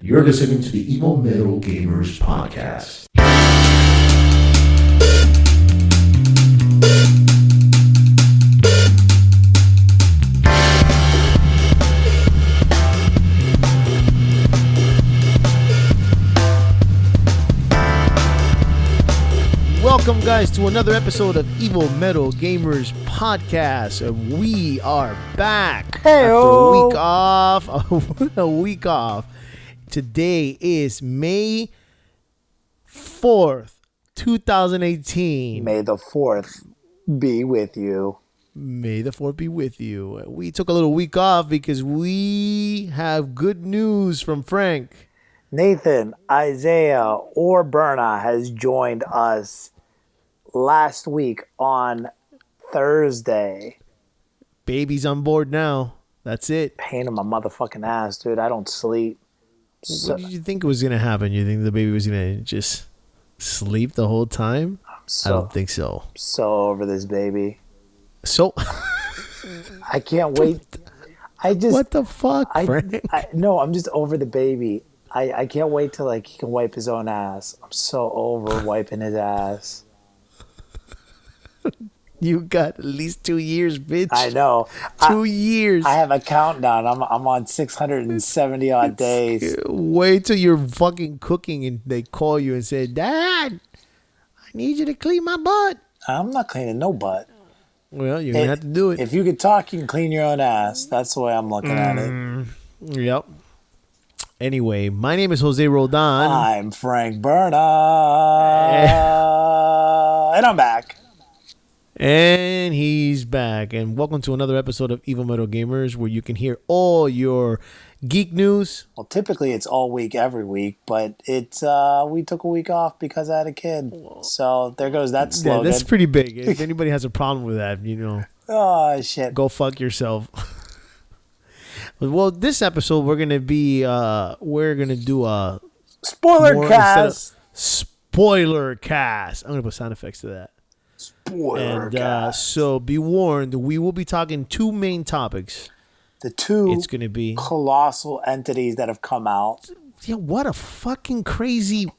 You're listening to the Emo Metal Gamers Podcast. Welcome, guys, to another episode of Evil Metal Gamers Podcast. And we are back after a week off. A week off. Today is May 4th, 2018. May the 4th be with you. May the 4th be with you. We took a little week off because we have good news from Frank. Nathan, Isaiah, or Berna has joined us last week on Thursday. Baby's on board now. That's it. Pain in my motherfucking ass, dude. I don't sleep. What did you think was going to happen? You think the baby was going to just sleep the whole time? I don't think so. So over this baby. So I can't wait. What the fuck, Frank? No, I'm just over the baby. I can't wait till he can wipe his own ass. I'm so over wiping his ass. You got at least 2 years, bitch. I know. 2 years. I have a countdown. I'm on 670 odd days. Wait till you're fucking cooking and they call you and say, "Dad, I need you to clean my butt." I'm not cleaning no butt. Well, you're going to have to do it. If you could talk, you can clean your own ass. That's the way I'm looking at it. Yep. Anyway, my name is Jose Roldan. I'm Frank Berna. And I'm back. And he's back. And welcome to another episode of Evil Metal Gamers, where you can hear all your geek news. Well, typically it's all week, every week, but it's we took a week off because I had a kid. So there goes that slogan. Yeah, that's pretty big. If anybody has a problem with that, Oh, shit. go fuck yourself. Well, this episode we're gonna do a Spoiler cast. Spoiler cast. I'm gonna put sound effects to that. Spoiler cast. So be warned, we will be talking two main topics. The two It's gonna be colossal entities that have come out. Yeah, what a fucking crazy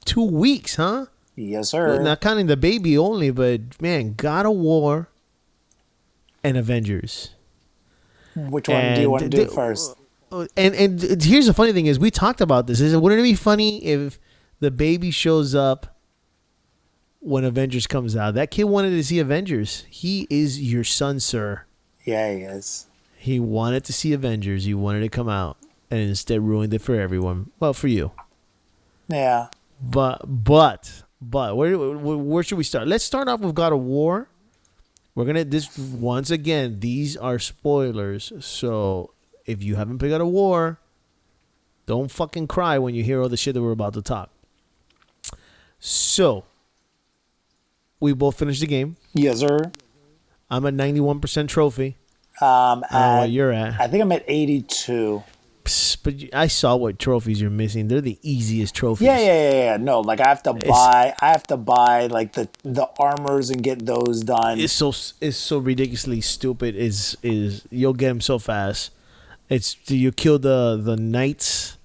2 weeks, huh? Yes, sir. Not counting the baby only, but man, God of War and Avengers. Which one do you want to do first? And here's the funny thing is we talked about this. Wouldn't it be funny if the baby shows up when Avengers comes out? That kid wanted to see Avengers. He is your son, sir. Yeah, he is. He wanted to see Avengers. He wanted to come out, and instead ruined it for everyone. Well, for you. Yeah. But where should we start? Let's start off with God of War. We're gonna once again. These are spoilers, so if you haven't played God of War, don't fucking cry when you hear all the shit that we're about to talk. So, we both finished the game. Yes, sir. I'm at 91% trophy. I don't know what you're at. I think I'm at 82. Psst, but I saw what trophies you're missing. They're the easiest trophies. Yeah. No, I have to buy the armors and get those done. It's so ridiculously stupid. Is you'll get them so fast. Do you kill the knights?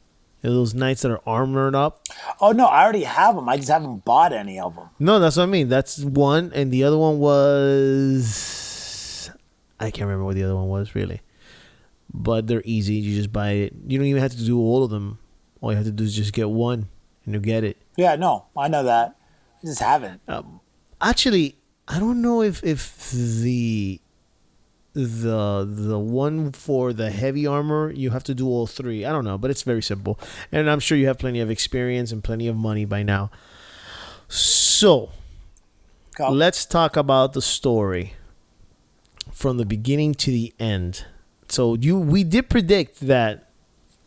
Those knights that are armored up. Oh no, I already have them. I just haven't bought any of them. No, that's what I mean. That's one, and the other one was I can't remember what the other one was really. But they're easy. You just buy it. You don't even have to do all of them. All you have to do is just get one, and you get it. Yeah, no, I know that. I just haven't. Actually, I don't know if the one for the heavy armor you have to do all three. I don't know, but it's very simple, and I'm sure you have plenty of experience and plenty of money by now. So, let's talk about the story from the beginning to the end. So we did predict that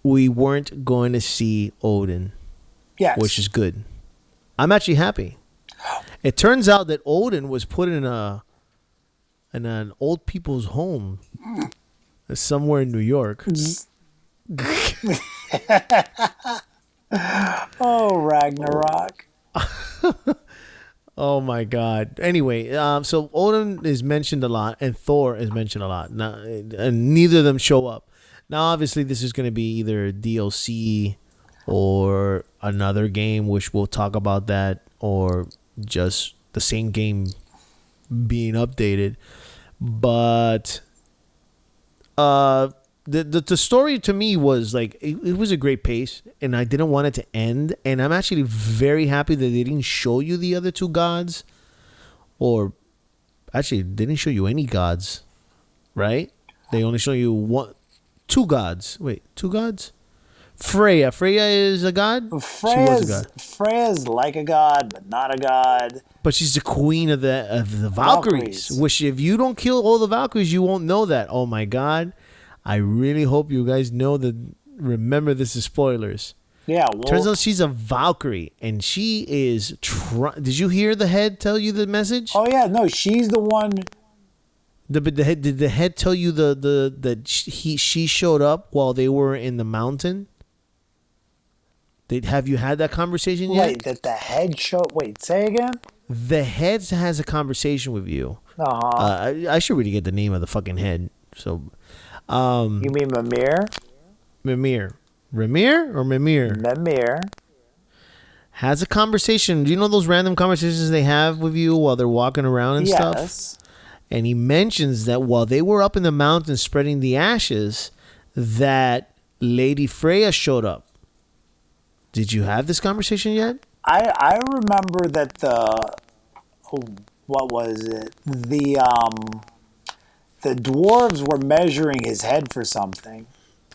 we weren't going to see Odin. Yes. Which is good. I'm actually happy. It turns out that Odin was put in an old people's home somewhere in New York. Oh, Ragnarok. Oh my God. Anyway, so Odin is mentioned a lot and Thor is mentioned a lot. Now, and neither of them show up. Now, obviously, this is going to be either DLC or another game, which we'll talk about that, or just the same game being updated. But the story to me was like it was a great pace, and I didn't want it to end. And I'm actually very happy that they didn't show you the other two gods, or actually they didn't show you any gods, right? They only show you two gods. Wait, two gods? Freya is a god? Freya's like a god, but not a god. But she's the queen of the Valkyries. Which, if you don't kill all the Valkyries, you won't know that. Oh my god. I really hope you guys know that. Remember, this is spoilers. Yeah. Turns out she's a Valkyrie, and she is. Did you hear the head tell you the message? Oh yeah, no, she's the one. Did the head tell you that she showed up while they were in the mountain? Have you had that conversation yet? Wait, that the head showed. Wait, say again. The head has a conversation with you. I should really get the name of the fucking head. So, you mean Mimir? Mimir or Mimir? Mimir has a conversation. Do you know those random conversations they have with you while they're walking around and stuff? Yes. And he mentions that while they were up in the mountains spreading the ashes, that Lady Freya showed up. Did you have this conversation yet? I remember that what was it? The dwarves were measuring his head for something.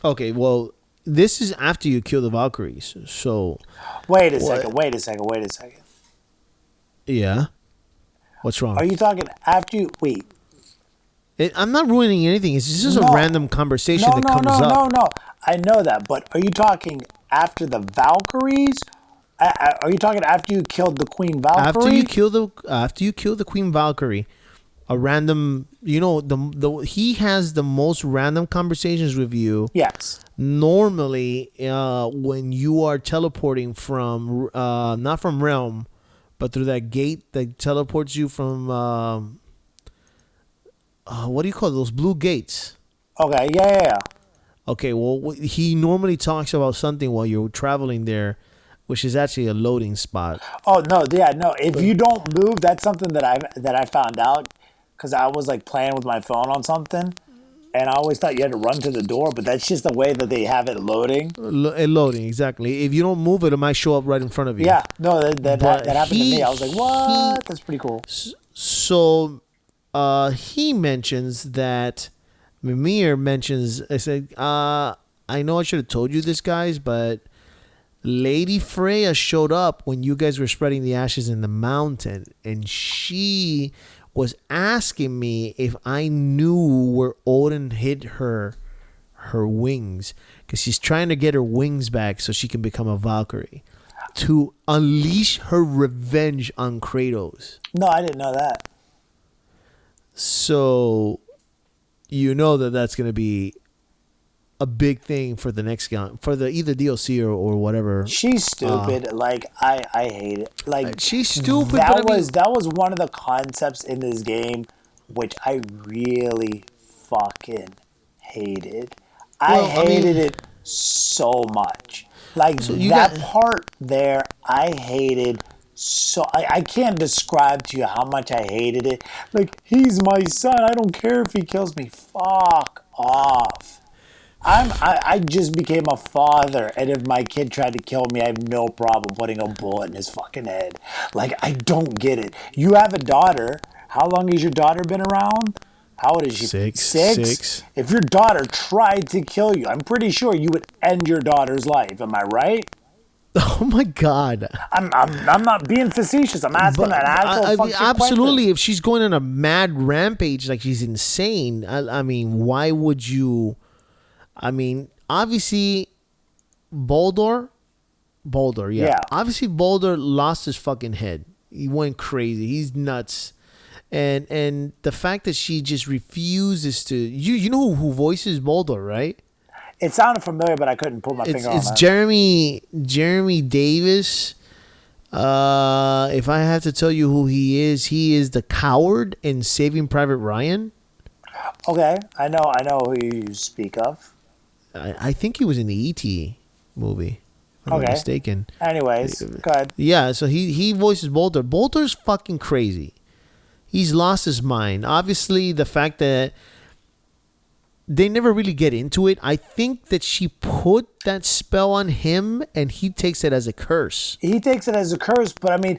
Okay, well, this is after you kill the Valkyries. So wait a second. Yeah. What's wrong? Are you talking after you wait? I'm not ruining anything. It's just a random conversation that comes up. No. I know that, but are you talking after the Valkyries? Are you talking after you killed the Queen Valkyrie? After you kill the Queen Valkyrie, a random, he has the most random conversations with you. Yes. Normally, when you are teleporting from not from Realm, but through that gate that teleports you from what do you call those blue gates? Okay, yeah. Okay, well, he normally talks about something while you're traveling there, which is actually a loading spot. Oh no, yeah, no. If you don't move, that's something that I found out because I was like playing with my phone on something, and I always thought you had to run to the door, but that's just the way that they have it loading. Loading, exactly. If you don't move it might show up right in front of you. Yeah, no, that happened to me. I was like, what? That's pretty cool. So, he mentions that. Mimir mentions, I said, I know I should have told you this, guys, but Lady Freya showed up when you guys were spreading the ashes in the mountain, and she was asking me if I knew where Odin hid her wings, because she's trying to get her wings back so she can become a Valkyrie to unleash her revenge on Kratos. No, I didn't know that. So you know that's going to be a big thing for the next game, for the either DLC or whatever. She's stupid. I hate it. Like she's stupid. That was one of the concepts in this game which I really fucking hated. I hated it so much. Like part there, I hated. So I can't describe to you how much I hated it. Like, he's my son. I don't care if he kills me. Fuck off. I just became a father, and if my kid tried to kill me, I have no problem putting a bullet in his fucking head. Like, I don't get it. You have a daughter. How long has your daughter been around? How old is she? Six. If your daughter tried to kill you, I'm pretty sure you would end your daughter's life. Am I right? Oh my God! I'm not being facetious. I'm asking an actual absolutely. question. If she's going on a mad rampage, like she's insane. I mean, why would you? I mean, obviously, Baldur, yeah. Obviously, Baldur lost his fucking head. He went crazy. He's nuts. And the fact that she just refuses to. You know who voices Baldur, right? It sounded familiar, but I couldn't put my finger on it. It's Jeremy Davis. If I have to tell you who he is the coward in Saving Private Ryan. Okay, I know who you speak of. I think he was in the E.T. movie, if I'm not mistaken. Anyways, go ahead. Yeah, so he voices Bolter. Bolter's fucking crazy. He's lost his mind. Obviously, the fact that they never really get into it. I think that she put that spell on him, and he takes it as a curse. He takes it as a curse, but I mean,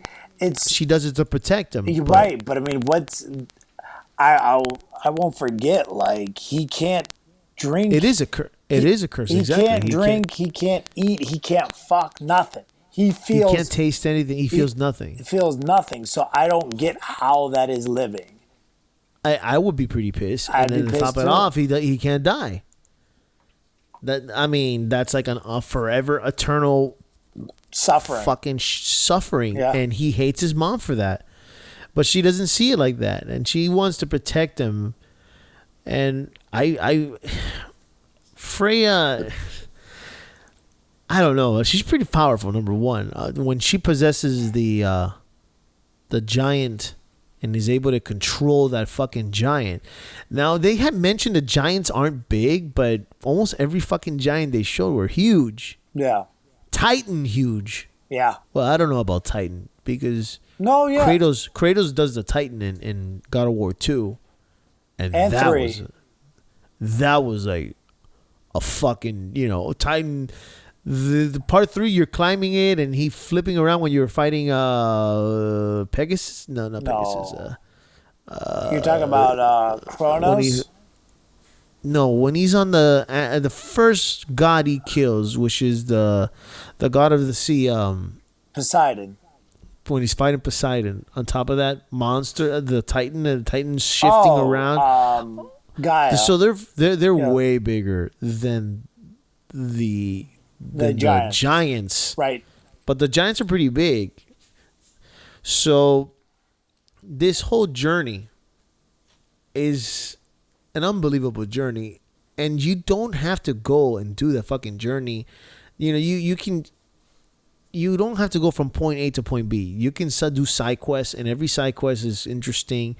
she does it to protect him. You're right, but I mean, I won't forget. Like, he can't drink. It is a curse. It is a curse. He exactly. Can't drink. He can't eat. He can't fuck. Nothing. He can't taste anything. He feels nothing. He feels nothing. So I don't get how that is living. I would be pretty pissed. And then to top it off, he can't die. That's like a forever, eternal suffering. Fucking suffering. Yeah. And he hates his mom for that. But she doesn't see it like that. And she wants to protect him. And Freya, I don't know. She's pretty powerful, number one. When she possesses the giant and is able to control that fucking giant. Now, they had mentioned the giants aren't big, but almost every fucking giant they showed were huge. Yeah. Titan huge. Yeah. Well, I don't know about Titan because Kratos does the Titan in God of War 2. And that 3. That was like a fucking, Titan. The part 3, you're climbing it and he flipping around when you're fighting Pegasus. No, not Pegasus. You're talking about Kronos. When he's on the first god he kills, which is the god of the sea, Poseidon. When he's fighting Poseidon, on top of that monster, the Titan's shifting around. Gaia. So they're way bigger than the giants. Right. But the giants are pretty big. So this whole journey is an unbelievable journey. And you don't have to go and do the fucking journey. You don't have to go from point A to point B. You can do side quests, and every side quest is interesting.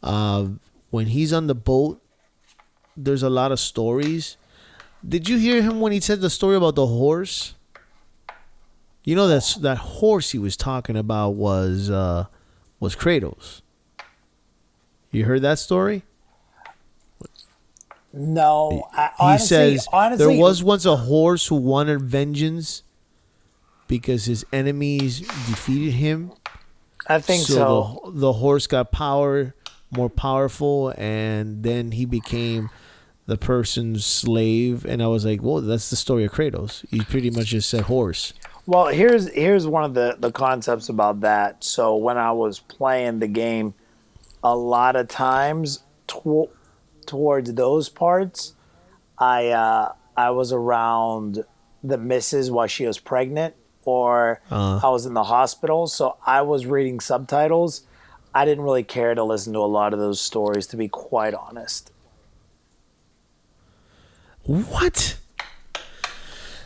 When he's on the boat, there's a lot of stories. Did you hear him when he said the story about the horse? That horse he was talking about was Kratos. You heard that story? No. He says there was once a horse who wanted vengeance because his enemies defeated him. I think so. The horse got more powerful, and then he became the person's slave. And I was like, whoa, that's the story of Kratos. He pretty much just said horse. Well, here's one of the concepts about that. So when I was playing the game, a lot of times towards those parts, I was around the missus while she was pregnant, or I was in the hospital, so I was reading subtitles. I didn't really care to listen to a lot of those stories, to be quite honest. What?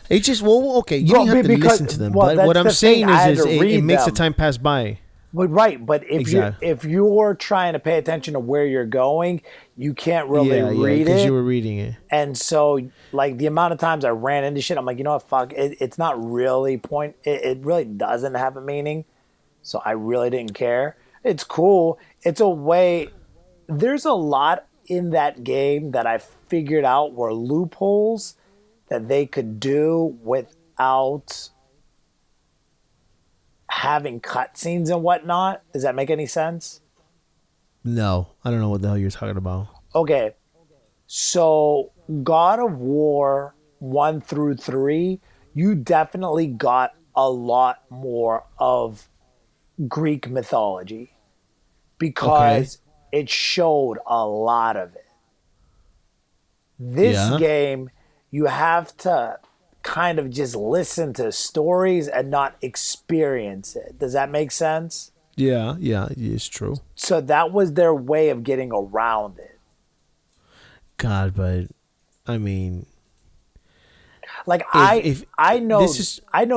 It just okay. You don't have to listen to them, but what I'm saying is it makes the time pass by. But right, but if you're trying to pay attention to where you're going, you can't really read it because you were reading it. And so, like, the amount of times I ran into shit, I'm like, you know what, fuck, it's not really it really doesn't have a meaning. So I really didn't care. It's cool. It's a way. There's a lot in that game that I figured out were loopholes that they could do without having cutscenes and whatnot. Does that make any sense? No, I don't know what the hell you're talking about. Okay, so God of War 1 through 3, you definitely got a lot more of Greek mythology because it showed a lot of it. This game, you have to kind of just listen to stories and not experience it. Does that make sense? Yeah, it's true. So that was their way of getting around it. God, but I mean, like I know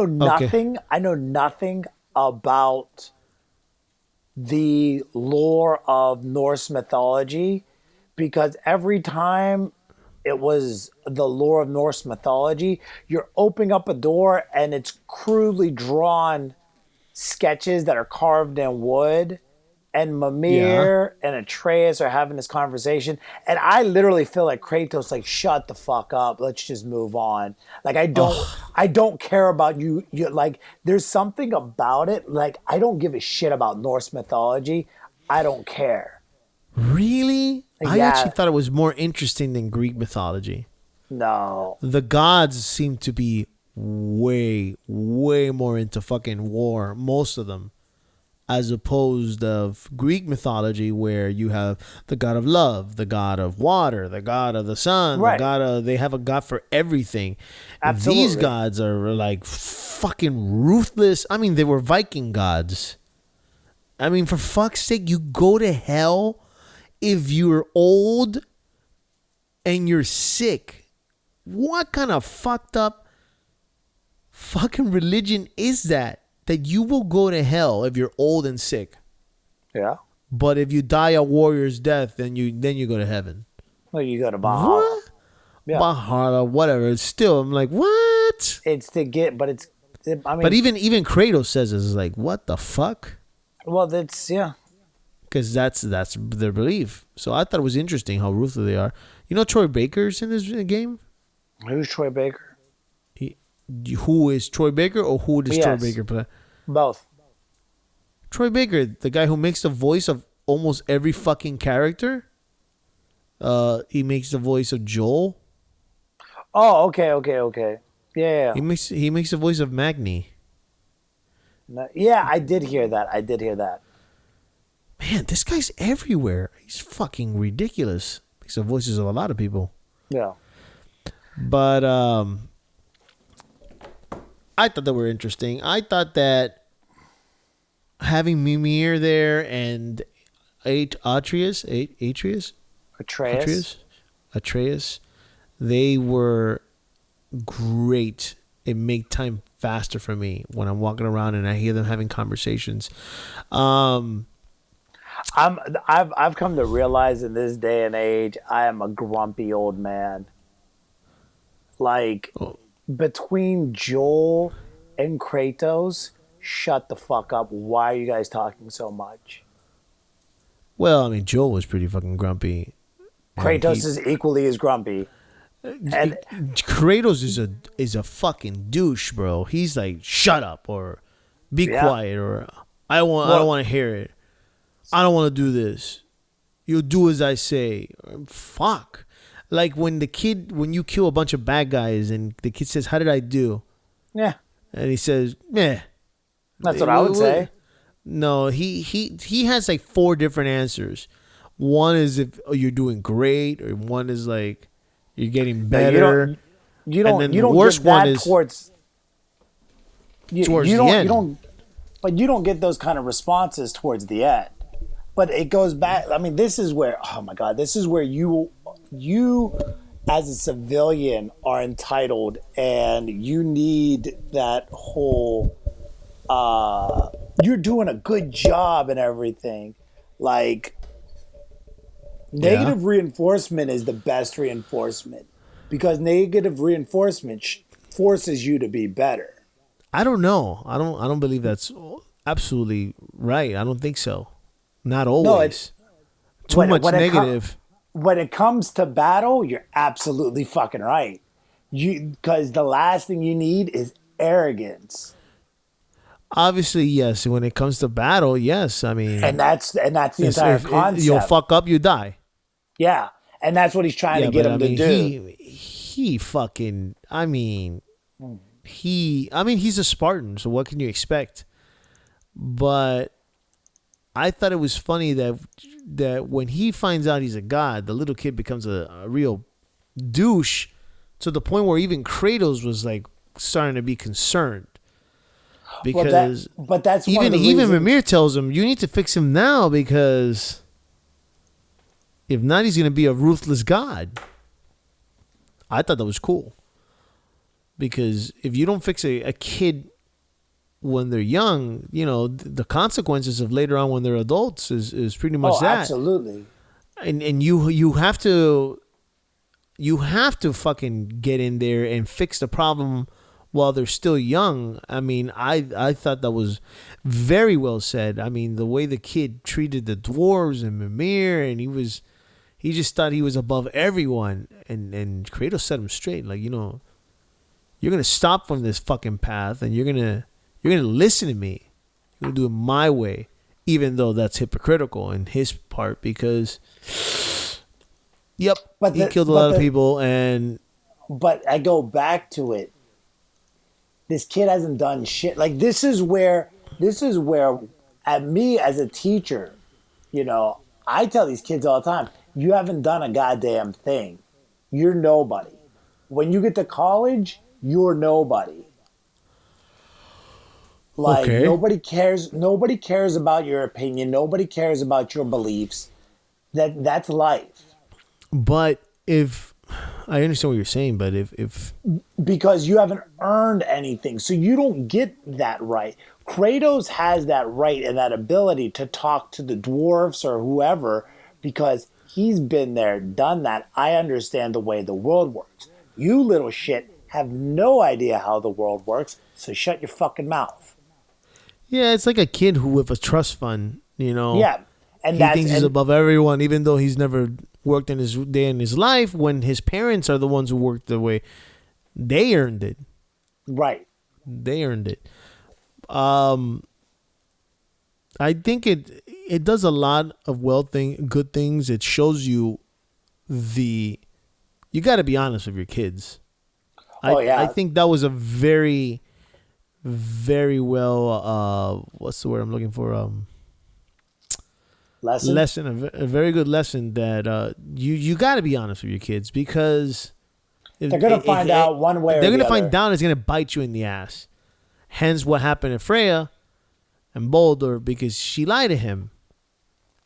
nothing. Okay. I know nothing about the lore of Norse mythology because every time it was the lore of Norse mythology. You're opening up a door and it's crudely drawn sketches that are carved in wood, and Mimir and Atreus are having this conversation, and I literally feel like Kratos like, shut the fuck up, let's just move on. Like I don't care about you. Like there's something about it. Like I don't give a shit about Norse mythology. I don't care. Really? I Yeah. actually thought it was more interesting than Greek mythology. No. The gods seem to be way more into fucking war, most of them, as opposed of Greek mythology, where you have the god of love, the god of water, the god of the sun, Right. the god of, they have a god for everything. Absolutely. These gods are like fucking ruthless. I mean, they were Viking gods. I mean, for fuck's sake, you go to hell if you're old and you're sick. What kind of fucked up fucking religion is that? That you will go to hell if you're old and sick, Yeah. but if you die a warrior's death, then you go to heaven. Well, you go to Valhalla. What? Yeah. Valhalla, whatever. It's still, I'm like, what? It's to get, but it's. I mean, But even Kratos says it's like, what the fuck? well, that's yeah. Because that's their belief. So I thought it was interesting how ruthless they are. You know, Troy Baker's in this game. Who's Troy Baker? Who is Troy Baker, or who does Troy Yes. Baker play? Both. Troy Baker, the guy who makes the voice of almost every fucking character. He makes the voice of Joel. Oh, okay. Yeah. He makes the voice of Magni. Yeah, I did hear that. Man, this guy's everywhere. He's fucking ridiculous. Makes the voices of a lot of people. Yeah. But I thought they were interesting. I thought that having Mimir there and Atreus, they were great. It made time faster for me when I'm walking around and I hear them having conversations. I've come to realize in this day and age, I am a grumpy old man. Like between Joel and Kratos, shut the fuck up. Why are you guys talking so much? Well, I mean, Joel was pretty fucking grumpy. Kratos is equally as grumpy. And Kratos is a fucking douche, bro. He's like, shut up, or be Yeah. quiet, or I don't want to hear it. I don't want to do this. You'll do as I say. Fuck. Like when you kill a bunch of bad guys and the kid says, "How did I do?" yeah, And he says, "Meh." that's what I would say. No, he has like 4 different answers. One is if you're doing great, or one is like you're getting better. You don't. And then You the don't worst get that one is towards towards you the don't, end. You don't. But you don't get those kind of responses towards the end. But it goes back. I mean, this is where. Oh my God, this is where you as a civilian are entitled, and you need that whole. You're doing a good job and everything, like. Negative reinforcement is the best reinforcement, because negative reinforcement forces you to be better. I don't know. I don't believe that's absolutely right. I don't think so. Not always. Too much negative. When it comes to battle, you're absolutely fucking right. Because the last thing you need is arrogance. Obviously, yes. When it comes to battle, yes. I mean, And that's the entire concept. You'll fuck up, you die. Yeah, and that's what he's trying to get him to do. He fucking. I mean, he's a Spartan, so what can you expect? But I thought it was funny that when he finds out he's a god, the little kid becomes a real douche, to the point where even Kratos was like starting to be concerned. Because but that's one of the even reasons- Mimir tells him, you need to fix him now, because if not, he's going to be a ruthless god. I thought that was cool. Because if you don't fix a kid when they're young, you know, the consequences of later on when they're adults is pretty much that. Absolutely. And you have to you have to fucking get in there and fix the problem while they're still young. I mean, I thought that was very well said. I mean, the way the kid treated the dwarves and Mimir, and he just thought he was above everyone. And Kratos set him straight, like, you're gonna stop from this fucking path, and you're gonna listen to me. You're gonna do it my way, even though that's hypocritical in his part because, yep, he killed a lot of people. But I go back to it. This kid hasn't done shit. Like, this is where, at me as a teacher, I tell these kids all the time, you haven't done a goddamn thing. You're nobody. When you get to college, you're nobody. Like, okay. Nobody cares about your opinion. Nobody cares about your beliefs. That's life. But if I understand what you're saying, but if because you haven't earned anything, so you don't get that right. Kratos has that right and that ability to talk to the dwarves or whoever because he's been there, done that. I understand the way the world works. You little shit have no idea how the world works, so shut your fucking mouth. Yeah, it's like a kid who with a trust fund, Yeah, and he thinks he's above everyone, even though he's never worked in his day in his life. When his parents are the ones who worked the way, they earned it. Right. They earned it. I think it does a lot of good things. It shows you you got to be honest with your kids. I think that was a very, very well, what's the word I'm looking for? Lesson, a very good lesson that you got to be honest with your kids because they're going to find out one way or the other. They're going to find out it's going to bite you in the ass. Hence what happened to Freya and Baldur because she lied to him.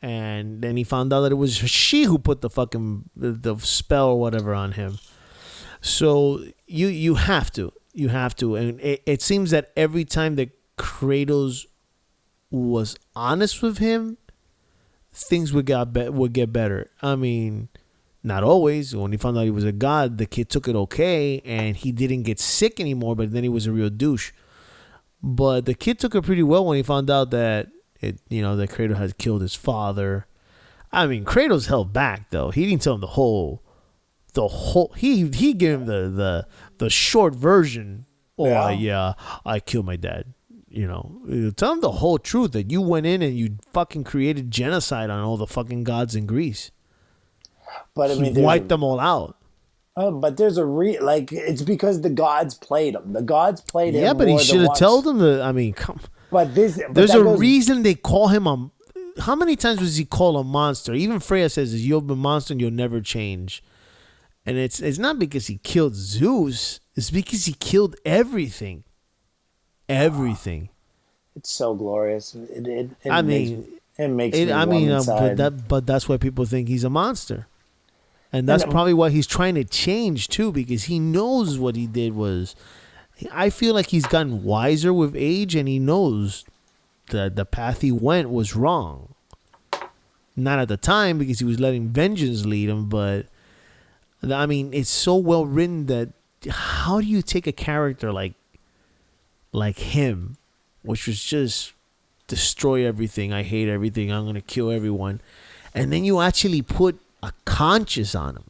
And then he found out that it was she who put the fucking the spell or whatever on him. So you have to. And it seems that every time that Kratos was honest with him, things would get better. I mean, not always. When he found out he was a god, the kid took it okay, and he didn't get sick anymore. But then he was a real douche. But the kid took it pretty well when he found out that that Kratos had killed his father. I mean, Kratos held back though. He didn't tell him the whole. He gave him the short version. Oh yeah, I killed my dad. Tell him the whole truth that you went in and you fucking created genocide on all the fucking gods in Greece. But I mean, he wiped them all out. But there's it's because the gods played him. The gods played him. Yeah, but he should have told them that. I mean, come. There's a reason they call him a. How many times was he called a monster? Even Freya says, "You'll be a monster and you'll never change." And it's not because he killed Zeus. It's because he killed everything. Everything. It's so glorious. It makes me but that's why people think he's a monster. And that's probably what he's trying to change too, because he knows what he did was. I feel like he's gotten wiser with age, and he knows that the path he went was wrong. Not at the time because he was letting vengeance lead him, but I mean, it's so well written that how do you take a character like him, which was just destroy everything, I hate everything, I'm gonna kill everyone, and then you actually put a conscience on him.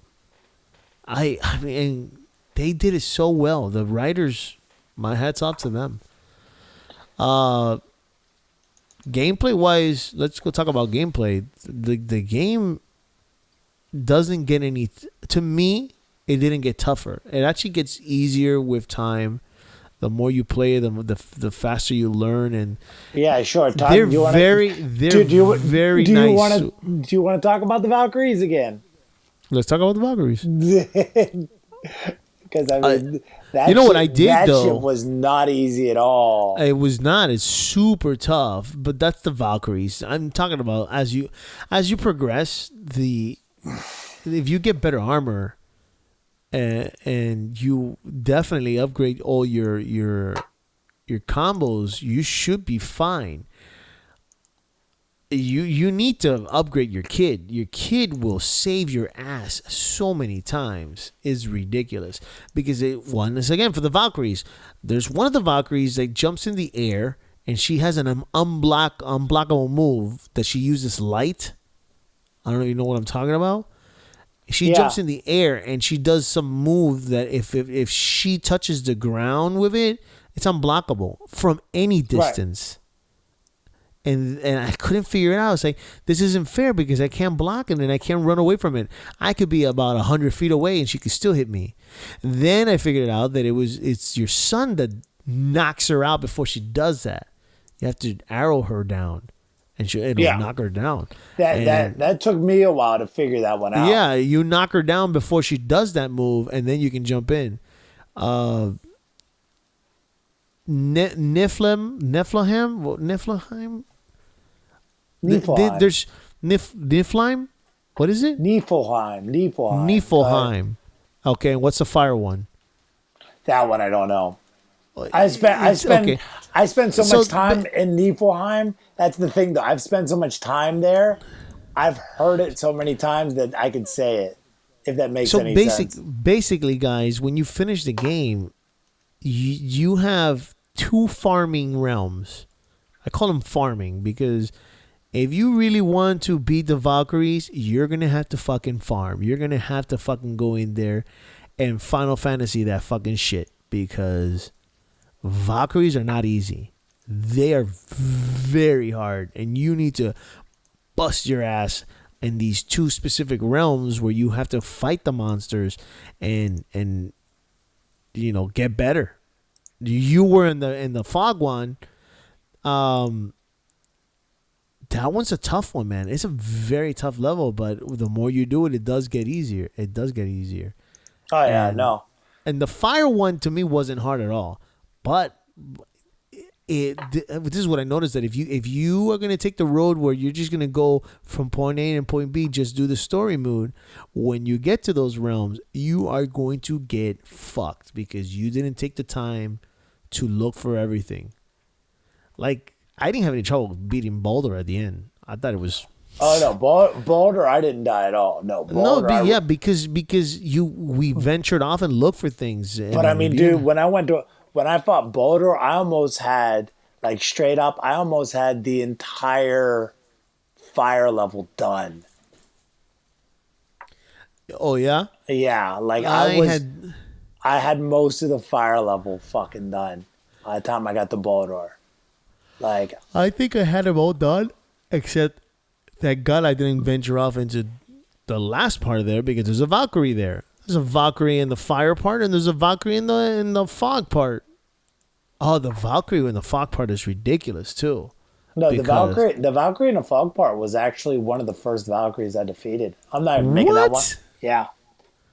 I mean, they did it so well. The writers, my hats off to them. Gameplay wise, let's go talk about gameplay. The game doesn't get any. To me, it didn't get tougher. It actually gets easier with time. The more you play, the faster you learn, and yeah, sure. They're very nice. Do you want to talk about the Valkyries again? Let's talk about the Valkyries. Because I mean, what I did that though? Shit was not easy at all. It was not. It's super tough, but that's the Valkyries. I'm talking about as you progress. If you get better armor, and you definitely upgrade all your combos, you should be fine. you need to upgrade your kid. Your kid will save your ass so many times. It's ridiculous because one is again for the Valkyries. There's one of the Valkyries that jumps in the air and she has an unblockable move that she uses light. I don't know if you know what I'm talking about. She jumps in the air and she does some move that if she touches the ground with it, it's unblockable from any distance. Right. And I couldn't figure it out. I was like, this isn't fair because I can't block it and I can't run away from it. I could be about 100 feet away and she could still hit me. Then I figured out that it's your son that knocks her out before she does that. You have to arrow her down and it'll knock her down. That took me a while to figure that one out. Yeah, you knock her down before she does that move and then you can jump in. Niflheim? There's Niflheim? What is it? Niflheim. Okay, and what's the fire one? That one I don't know. I spent so much time in Niflheim. That's the thing though. I've spent so much time there. I've heard it so many times that I could say it. If that makes any sense. Basically, guys, when you finish the game, you have 2 farming realms. I call them farming because if you really want to beat the Valkyries, you're going to have to fucking farm. You're going to have to fucking go in there and Final Fantasy that fucking shit because Valkyries are not easy. They are very hard and you need to bust your ass in these 2 specific realms where you have to fight the monsters and get better. You were in the fog one. That one's a tough one, man. It's a very tough level, but the more you do it, it does get easier. Oh yeah, no. And the fire one to me wasn't hard at all, but this is what I noticed that if you are gonna take the road where you're just gonna go from point A and point B, just do the story mode. When you get to those realms, you are going to get fucked because you didn't take the time to look for everything. Like, I didn't have any trouble beating Boulder at the end. I thought it was... Oh, no. Boulder, I didn't die at all. No, Boulder... because we ventured off and looked for things. But, I mean, dude, when I fought Boulder, I almost had, like, straight up, I almost had the entire fire level done. Oh, yeah? Yeah, like, I had most of the fire level fucking done by the time I got to Boulder. Like, I think I had them all done, except that God, I didn't venture off into the last part of there because there's a Valkyrie there. There's a Valkyrie in the fire part, and there's a Valkyrie in the fog part. Oh, the Valkyrie in the fog part is ridiculous too. No, the Valkyrie in the fog part was actually one of the first Valkyries I defeated. I'm not even making that one. Yeah,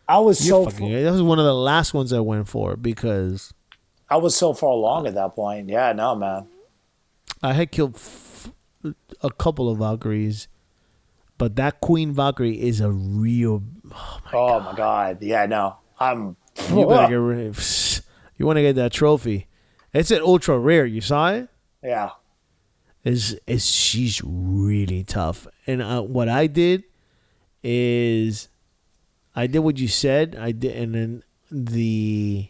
that was one of the last ones I went for because I was so far along at that point. Yeah, no, man. I had killed a couple of Valkyries, but that Queen Valkyrie is a real. Oh my god! Yeah, no, You better you want to get that trophy? It's an ultra rare. You saw it? Yeah. She's really tough, and what I did is, I did what you said. I did, and then the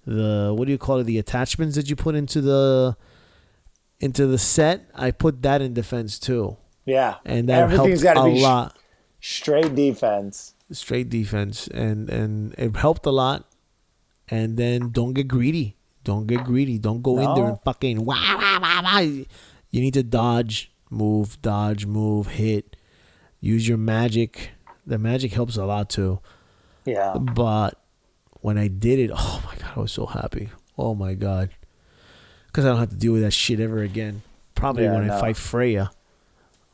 what do you call it? The attachments that you put into the set, I put that in defense too. Yeah. And that helped a lot. Straight defense. And it helped a lot. And then don't get greedy. Don't go in there and fucking wah. You need to dodge, move, hit. Use your magic. The magic helps a lot too. Yeah. But when I did it, oh my God, I was so happy. Oh my God. Because I don't have to deal with that shit ever again. Probably when I fight Freya.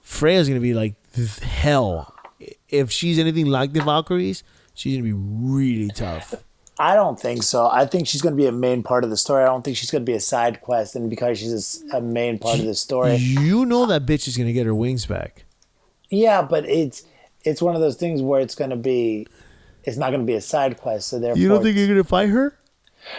Freya's going to be like hell. If she's anything like the Valkyries, she's going to be really tough. I don't think so. I think she's going to be a main part of the story. I don't think she's going to be a side quest. And because she's a main part of the story... You know that bitch is going to get her wings back. Yeah, but it's one of those things where it's going to be... It's not going to be a side quest. So therefore... You don't think you're going to fight her?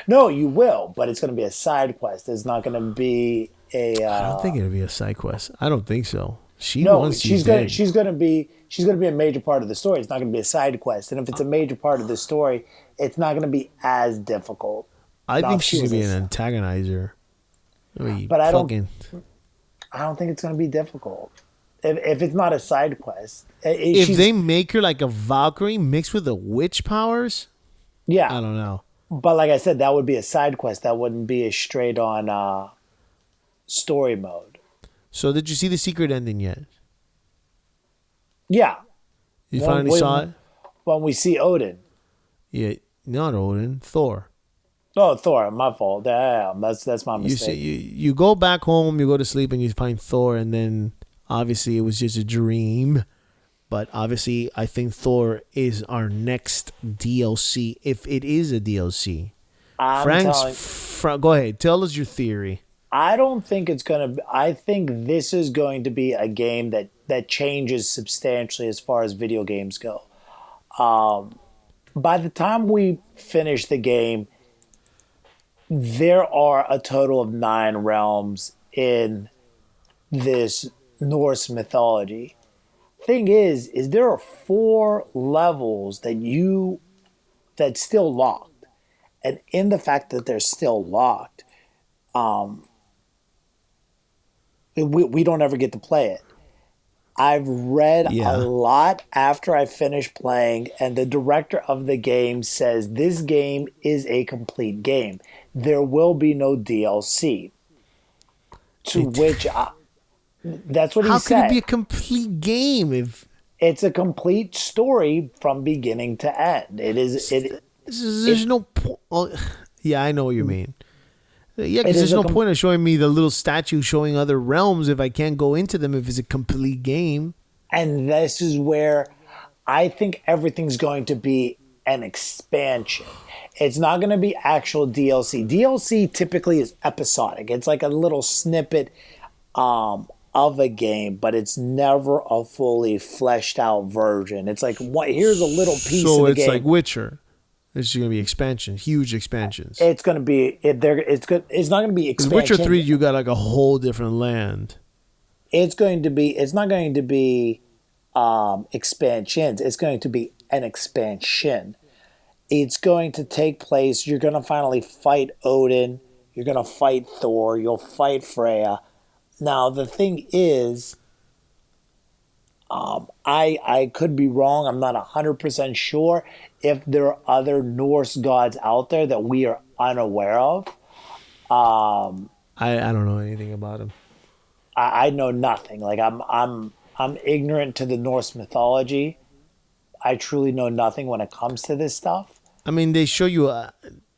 No, you will, but it's going to be a side quest. It's not going to be a... I don't think it'll be a side quest. I don't think so. She wants you dead. She's gonna be a major part of the story. It's not gonna be a side quest, and if it's a major part of the story, it's not gonna be as difficult. I think she's gonna be an antagonizer. But I don't think it's gonna be difficult. If it's not a side quest, if they make her like a Valkyrie mixed with the witch powers, yeah, I don't know. But like I said, that would be a side quest. That wouldn't be a straight on story mode. So did you see the secret ending yet? Yeah. You finally saw it? When we see Odin. Yeah, not Odin, Thor. Oh, Thor, my fault. Damn, that's my mistake. You go back home, you go to sleep, and you find Thor, and then obviously it was just a dream. But obviously, I think Thor is our next DLC, if it is a DLC. Go ahead. Tell us your theory. I don't think it's going to... I think this is going to be a game that changes substantially as far as video games go. By the time we finish the game, there are a total of 9 realms in this Norse mythology. Thing is there are 4 levels that's still locked, and in the fact that they're still locked, we don't ever get to play it. I've read a lot after I finished playing, and the director of the game says this game is a complete game. There will be no DLC. That's what he said. How can it be a complete game if it's a complete story from beginning to end? There's no point. Yeah, I know what you mean. Yeah, because there's no point of showing me the little statue showing other realms if I can't go into them if it's a complete game. And this is where I think everything's going to be an expansion. It's not going to be actual DLC. DLC typically is episodic. It's like a little snippet of a game, but it's never a fully fleshed out version. It's like, here's a little piece of the game. So it's like Witcher. It's going to be expansions, huge expansions. It's going to be it's not going to be expansion. Witcher 3, you got like a whole different land. It's not going to be expansions. It's going to be an expansion. It's going to take place. You're going to finally fight Odin. You're going to fight Thor. You'll fight Freya. Now, the thing is, I could be wrong. I'm not 100% sure if there are other Norse gods out there that we are unaware of. I don't know anything about them. I know nothing. Like I'm ignorant to the Norse mythology. I truly know nothing when it comes to this stuff. I mean, they show you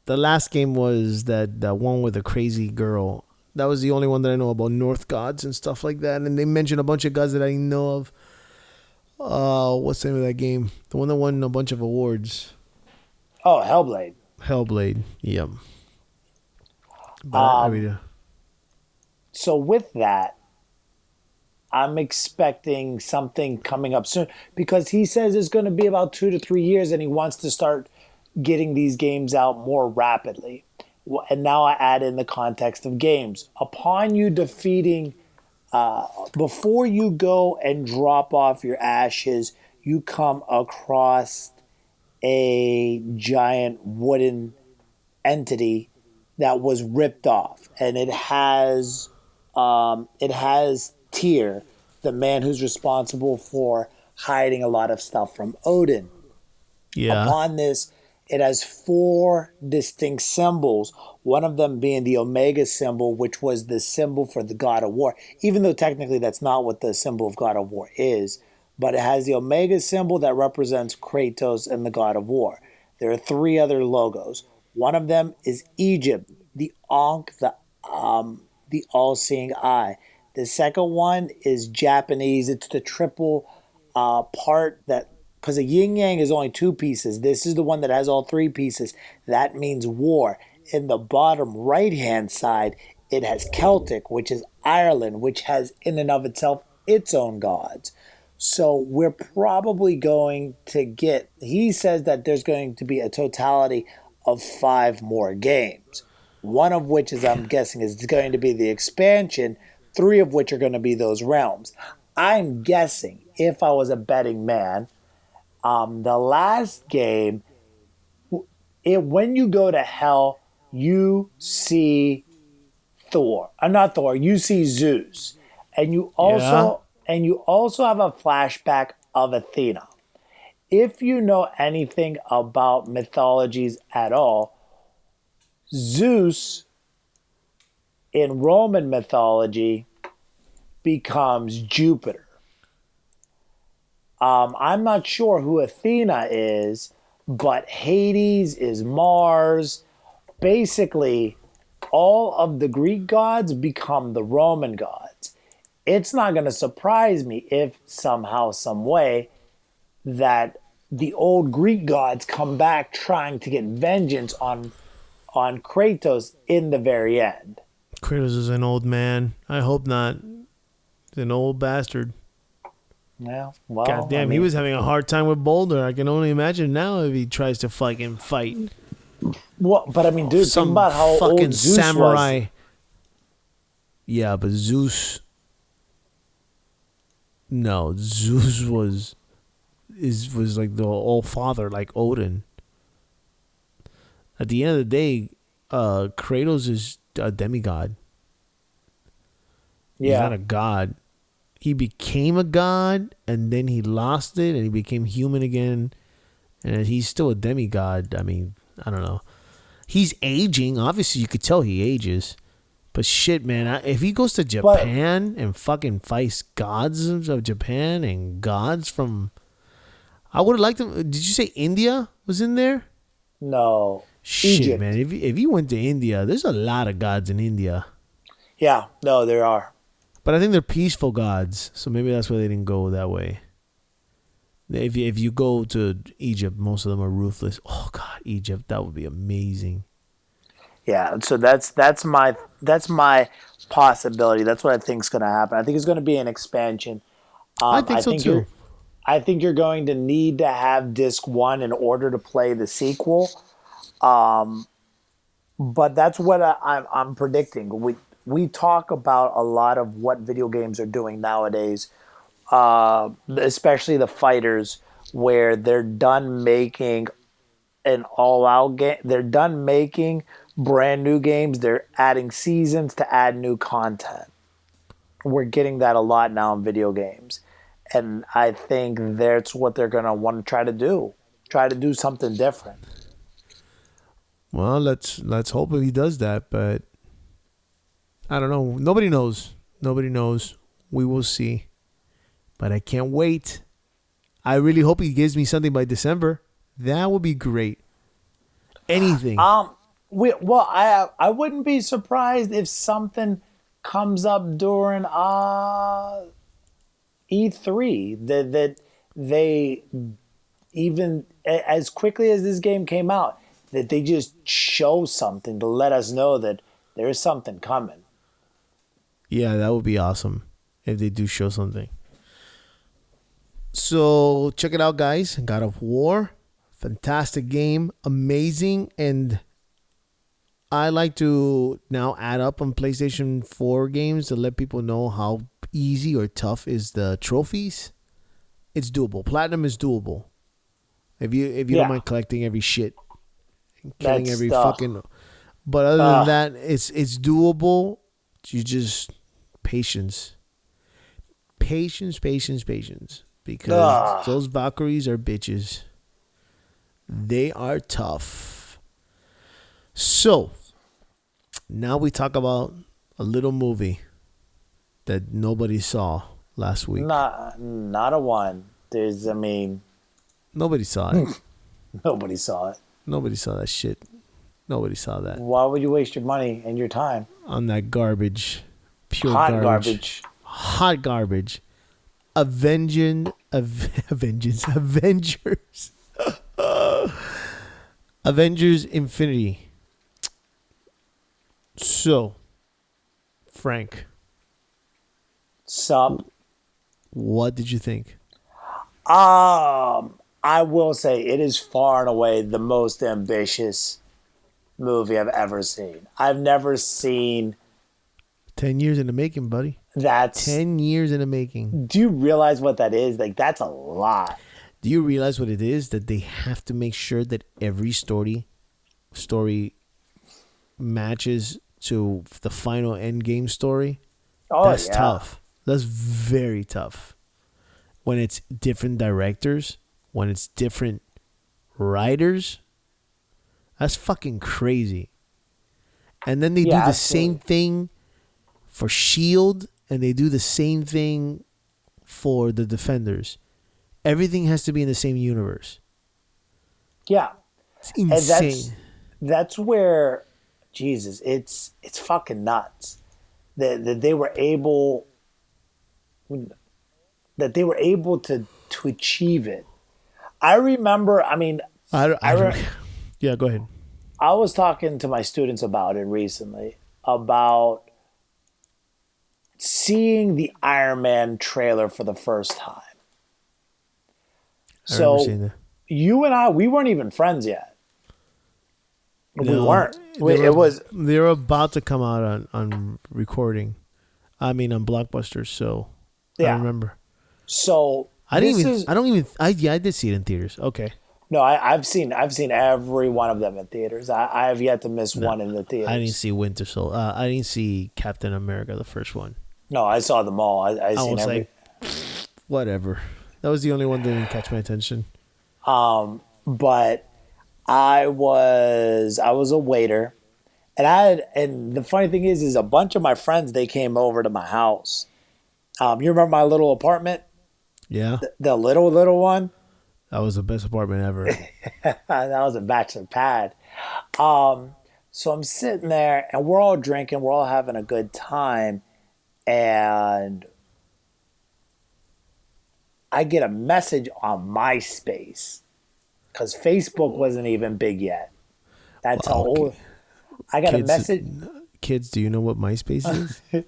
the last game was that one with a crazy girl. That was the only one that I know about North gods and stuff like that. And they mentioned a bunch of gods that I didn't know of. What's the name of that game? The one that won a bunch of awards. Oh, Hellblade. Hellblade, yep. But so with that, I'm expecting something coming up soon because he says it's going to be about 2 to 3 years, and he wants to start getting these games out more rapidly. And now I add in the context of games. Upon you defeating, before you go and drop off your ashes, you come across a giant wooden entity that was ripped off, and it has Tyr, the man who's responsible for hiding a lot of stuff from Odin. Yeah. Upon this, it has 4 distinct symbols, one of them being the Omega symbol, which was the symbol for the God of War, even though technically that's not what the symbol of God of War is. But it has the Omega symbol that represents Kratos and the God of War. There are 3 other logos. One of them is Egypt, the Ankh, the all-seeing eye. The second one is Japanese. It's the triple part that, because a yin-yang is only 2 pieces. This is the one that has all 3 pieces. That means war. In the bottom right-hand side, it has Celtic, which is Ireland, which has in and of itself its own gods. So we're probably going to get, he says that there's going to be a totality of 5 more games. One of which is, I'm guessing, is going to be the expansion, 3 of which are going to be those realms. I'm guessing if I was a betting man, the last game, when you go to hell, you see Thor. Not Thor. You see Zeus, and you Yeah. also have a flashback of Athena. If you know anything about mythologies at all, Zeus in Roman mythology becomes Jupiter. I'm not sure who Athena is, but Hades is Mars. Basically, all of the Greek gods become the Roman gods. It's not going to surprise me if somehow, some way, that the old Greek gods come back trying to get vengeance on Kratos in the very end. Kratos is an old man. I hope not. He's an old bastard. Yeah, well, God damn, he was having a hard time with Boulder. I can only imagine now if he tries to fucking fight. Well, but I mean, dude, Some think about how fucking old Zeus samurai. was. Yeah, but Zeus. No, Zeus was like the all father, like Odin. At the end of the day, Kratos is a demigod. He's Yeah, not a god. He became a god, and then he lost it, and he became human again, and he's still a demigod. I mean, I don't know. He's aging. Obviously, you could tell he ages. But shit, man, if he goes to Japan and fucking fights gods of Japan and gods from... I would have liked him. Did you say India was in there? no, Shit, Egypt. man. If you went to India, there's a lot of gods in India. Yeah, no, there are. But I think they're peaceful gods, so maybe that's why they didn't go that way. If you go to Egypt, most of them are ruthless. Oh God, Egypt, that would be amazing. Yeah, so that's my possibility. That's what I think is going to happen. I think it's going to be an expansion. I think so too. I think you're going to need to have disc 1 in order to play the sequel. But that's what I'm predicting. We talk about a lot of what video games are doing nowadays, especially the fighters, where they're done making an all-out game. They're done making brand new games. They're adding seasons to add new content. We're getting that a lot now in video games. And I think that's what they're going to want to try to do. Try to do something different. Well, let's hope he does that, but I don't know. Nobody knows. Nobody knows. We will see. But I can't wait. I really hope he gives me something by December. That would be great. Anything. I wouldn't be surprised if something comes up during E3 that they, even as quickly as this game came out, that they just show something to let us know that there's something coming. Yeah, that would be awesome if they do show something. So check it out, guys. God of War. Fantastic game. Amazing. And I like to now add up on PlayStation 4 games to let people know how easy or tough is the trophies. It's doable. Platinum is doable. If you don't mind collecting every shit. Killing every fucking... But other than that, it's doable. You just... Patience. Patience. Because those Valkyries are bitches. They are tough. So, now we talk about a little movie that nobody saw last week. Not a one. Nobody saw it. Nobody saw it. Nobody saw that shit. Nobody saw that. Why would you waste your money and your time on that garbage? Pure hot garbage. Hot garbage. Avengers. Avengers Infinity. So, Frank. Sup? What did you think? I will say it is far and away the most ambitious movie I've ever seen. I've never seen 10 years in the making, buddy. That's 10 years in the making. Do you realize what that is? Like, that's a lot. Do you realize what it is? That they have to make sure that every story matches to the final end game story. Oh, That's yeah. tough. That's very tough. When it's different directors, when it's different writers, that's fucking crazy. And then they do the absolutely. same thing for Shield, and they do the same thing for the Defenders. Everything has to be in the same universe. Yeah. It's And insane. that's where, Jesus, it's fucking nuts that they were able to achieve it. I remember. I mean, yeah, go ahead. I was talking to my students about it recently, about seeing the Iron Man trailer for the first time. I remember So seeing that. you and I, we weren't even friends yet. We No, weren't. They were about to come out on recording. I mean, on Blockbuster. So I Yeah. remember. So I did see it in theaters. Okay. No, I've seen every one of them in theaters. I have yet to miss one in the theaters. I didn't see Winter Soldier. I didn't see Captain America, the first one. No, I saw them all. I I seen was every. like, whatever. That was the only one that didn't catch my attention. But I was a waiter, and the funny thing is a bunch of my friends, they came over to my house. You remember my little apartment, Yeah, the little one? that was the best apartment ever. That was a bachelor pad. So I'm sitting there, and we're all drinking, we're all having a good time, and I get a message on MySpace because Facebook wasn't even big yet. That's how old. I got a message. Kids, do you know what MySpace is?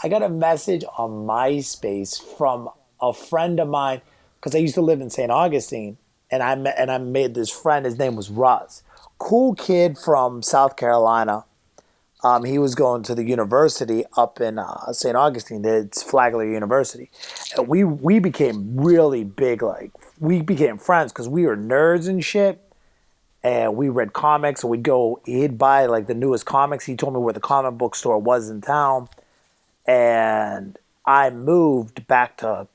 I got a message on MySpace from a friend of mine because I used to live in St. Augustine, and I made this friend. His name was Russ, cool kid from South Carolina. He was going to the university up in St. Augustine. It's Flagler University, and we became really big. Like, we became friends because we were nerds and shit. And we read comics, and he'd buy like the newest comics. He told me where the comic book store was in town. And I moved back to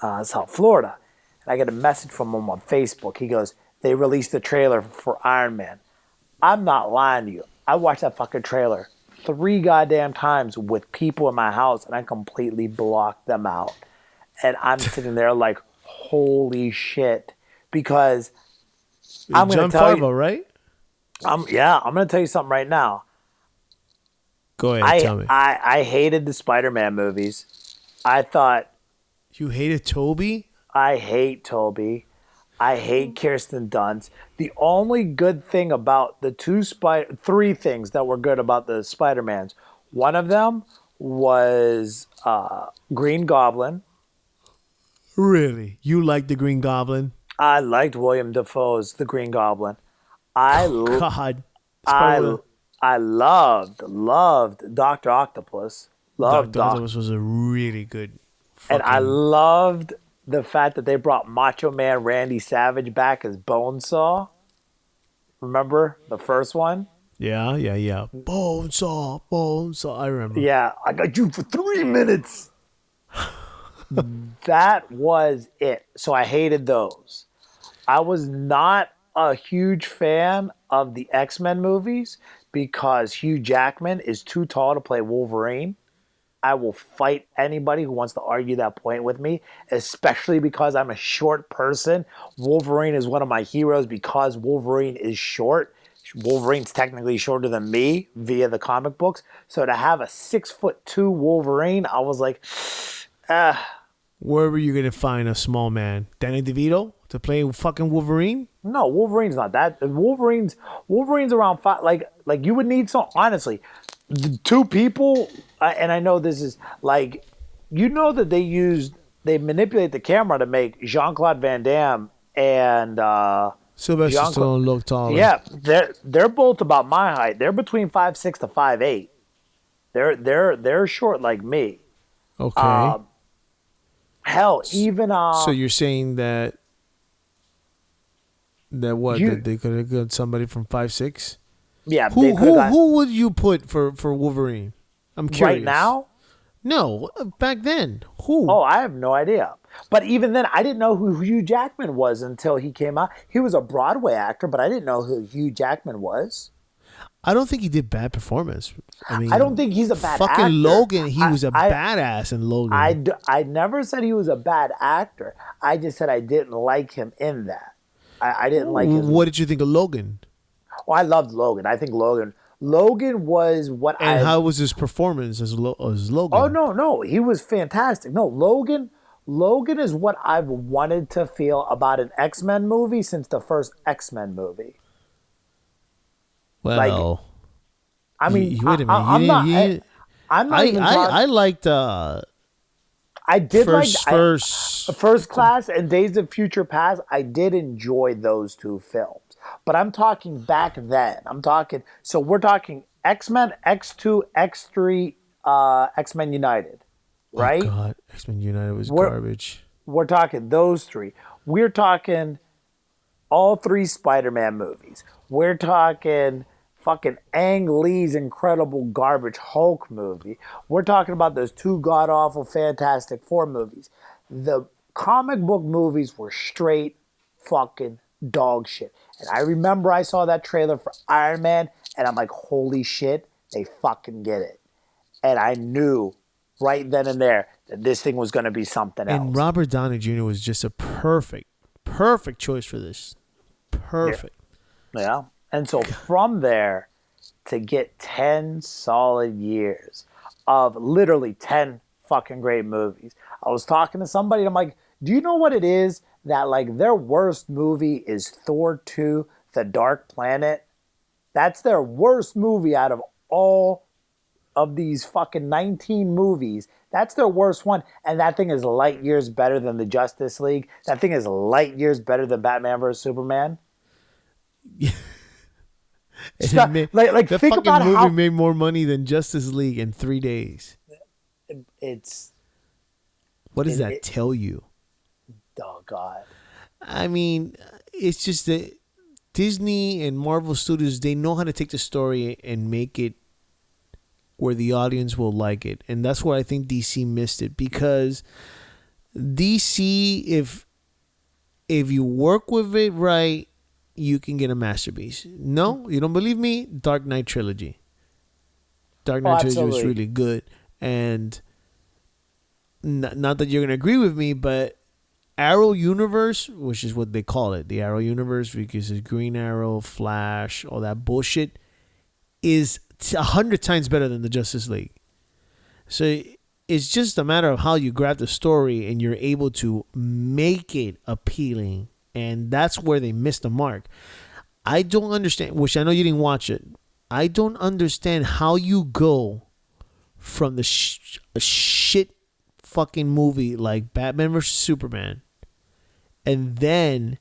South Florida. And I get a message from him on Facebook. He goes, they released the trailer for Iron Man. I'm not lying to you. I watched that fucking trailer 3 goddamn times with people in my house, and I completely blocked them out. And I'm sitting there like, holy shit. Because I'm going to tell you, right? I'm going to tell you something right now. Go ahead, tell me. I hated the Spider-Man movies. I thought, You hated Toby? I hate Toby. I hate Kirsten Dunst. The only good thing about the 3 things that were good about the Spider-Mans. One of them was Green Goblin. Really? You like the Green Goblin? I liked William Dafoe's The Green Goblin. God. I loved Dr. Octopus. Dr. Octopus was a really good And I loved the fact that they brought Macho Man Randy Savage back as Bonesaw. Remember the first one? Yeah. Bonesaw. I remember. Yeah, I got you for 3 minutes. That was it. So I hated those. I was not a huge fan of the X-Men movies because Hugh Jackman is too tall to play Wolverine. I will fight anybody who wants to argue that point with me, especially because I'm a short person. Wolverine is one of my heroes because Wolverine is short. Wolverine's technically shorter than me via the comic books. So to have a 6'2" Wolverine, I was like, Where were you going to find a small man? Danny DeVito to play fucking Wolverine? no, Wolverine's not that. Wolverine's around 5. Like you would need some. Honestly, the 2 people, and I know this is like, that they manipulate the camera to make Jean-Claude Van Damme and Sylvester Stallone looked taller. yeah, they're both about my height. They're between 5'6" to 5'8". They're short like me. Okay. Hell, even so you're saying that that they could have got somebody from 5'6"? Yeah. Who would you put for Wolverine? I'm curious. Right now? No, back then. Who? Oh, I have no idea. But even then, I didn't know who Hugh Jackman was until he came out. He was a Broadway actor, but I didn't know who Hugh Jackman was. I don't think he did bad performance. I mean, I don't think he's a bad actor. Fucking Logan, he was a badass in Logan. I never said he was a bad actor. I just said I didn't like him in that. I didn't like him. What did you think of Logan? Oh, I loved Logan. I think Logan was what And how was his performance as Logan? Oh, no. He was fantastic. No, Logan is what I've wanted to feel about an X-Men movie since the first X-Men movie. Well, I mean, wait a minute. I'm not even talking. I liked. I did First Class and Days of Future Past. I did enjoy those two films, but I'm talking back then. So we're talking X-Men, X2, X3, X-Men United, right? Oh God, X-Men United was garbage. We're talking those three. We're talking all three Spider-Man movies. We're talking fucking Ang Lee's incredible garbage Hulk movie. We're talking about those two god-awful Fantastic Four movies. The comic book movies were straight fucking dog shit. And I remember I saw that trailer for Iron Man, and I'm like, holy shit, they fucking get it. And I knew right then and there that this thing was going to be something else. And Robert Downey Jr. was just a perfect choice for this. Perfect. Yeah. And so from there, to get 10 solid years of literally 10 fucking great movies. I was talking to somebody, and I'm like, do you know what it is that like their worst movie is Thor 2, The Dark Planet? That's their worst movie out of all of these fucking 19 movies. That's their worst one. And that thing is light years better than the Justice League. That thing is light years better than Batman vs. Superman. Yeah. Think movie about how made more money than Justice League in 3 days. What does that tell you? Oh God! I mean, it's just that Disney and Marvel Studios, they know how to take the story and make it where the audience will like it, and that's where I think DC missed it, because DC, if you work with it right, you can get a masterpiece. No, you don't believe me? Dark Knight Trilogy. Dark Knight Trilogy was really good. And not that you're going to agree with me, but Arrow Universe, which is what they call it, the Arrow Universe, because it's Green Arrow, Flash, all that bullshit, is 100 times better than the Justice League. So it's just a matter of how you grab the story and you're able to make it appealing. And that's where they missed the mark. I don't understand, which I know you didn't watch it. I don't understand how you go from the shit fucking movie like Batman vs. Superman, and then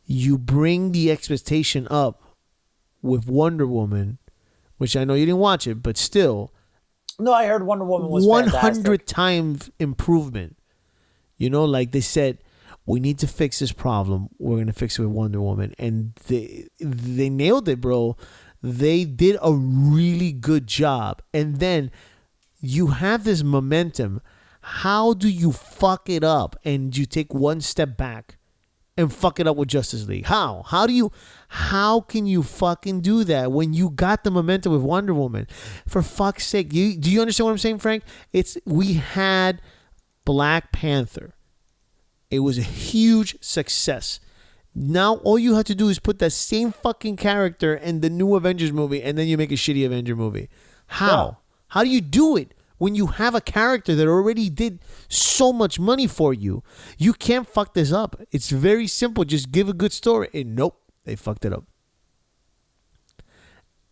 you bring the expectation up with Wonder Woman, which I know you didn't watch it, but still. No, I heard Wonder Woman was 100 times improvement. You know, like they said, we need to fix this problem. We're going to fix it with Wonder Woman. And they nailed it, bro. They did a really good job. And then you have this momentum. How do you fuck it up and you take one step back and fuck it up with Justice League? How can you fucking do that when you got the momentum with Wonder Woman? For fuck's sake. Do you understand what I'm saying, Frank? We had Black Panther. It was a huge success. Now all you have to do is put that same fucking character in the new Avengers movie, and then you make a shitty Avenger movie. How? Yeah. How do you do it when you have a character that already did so much money for you? You can't fuck this up. It's very simple. Just give a good story. And nope, they fucked it up.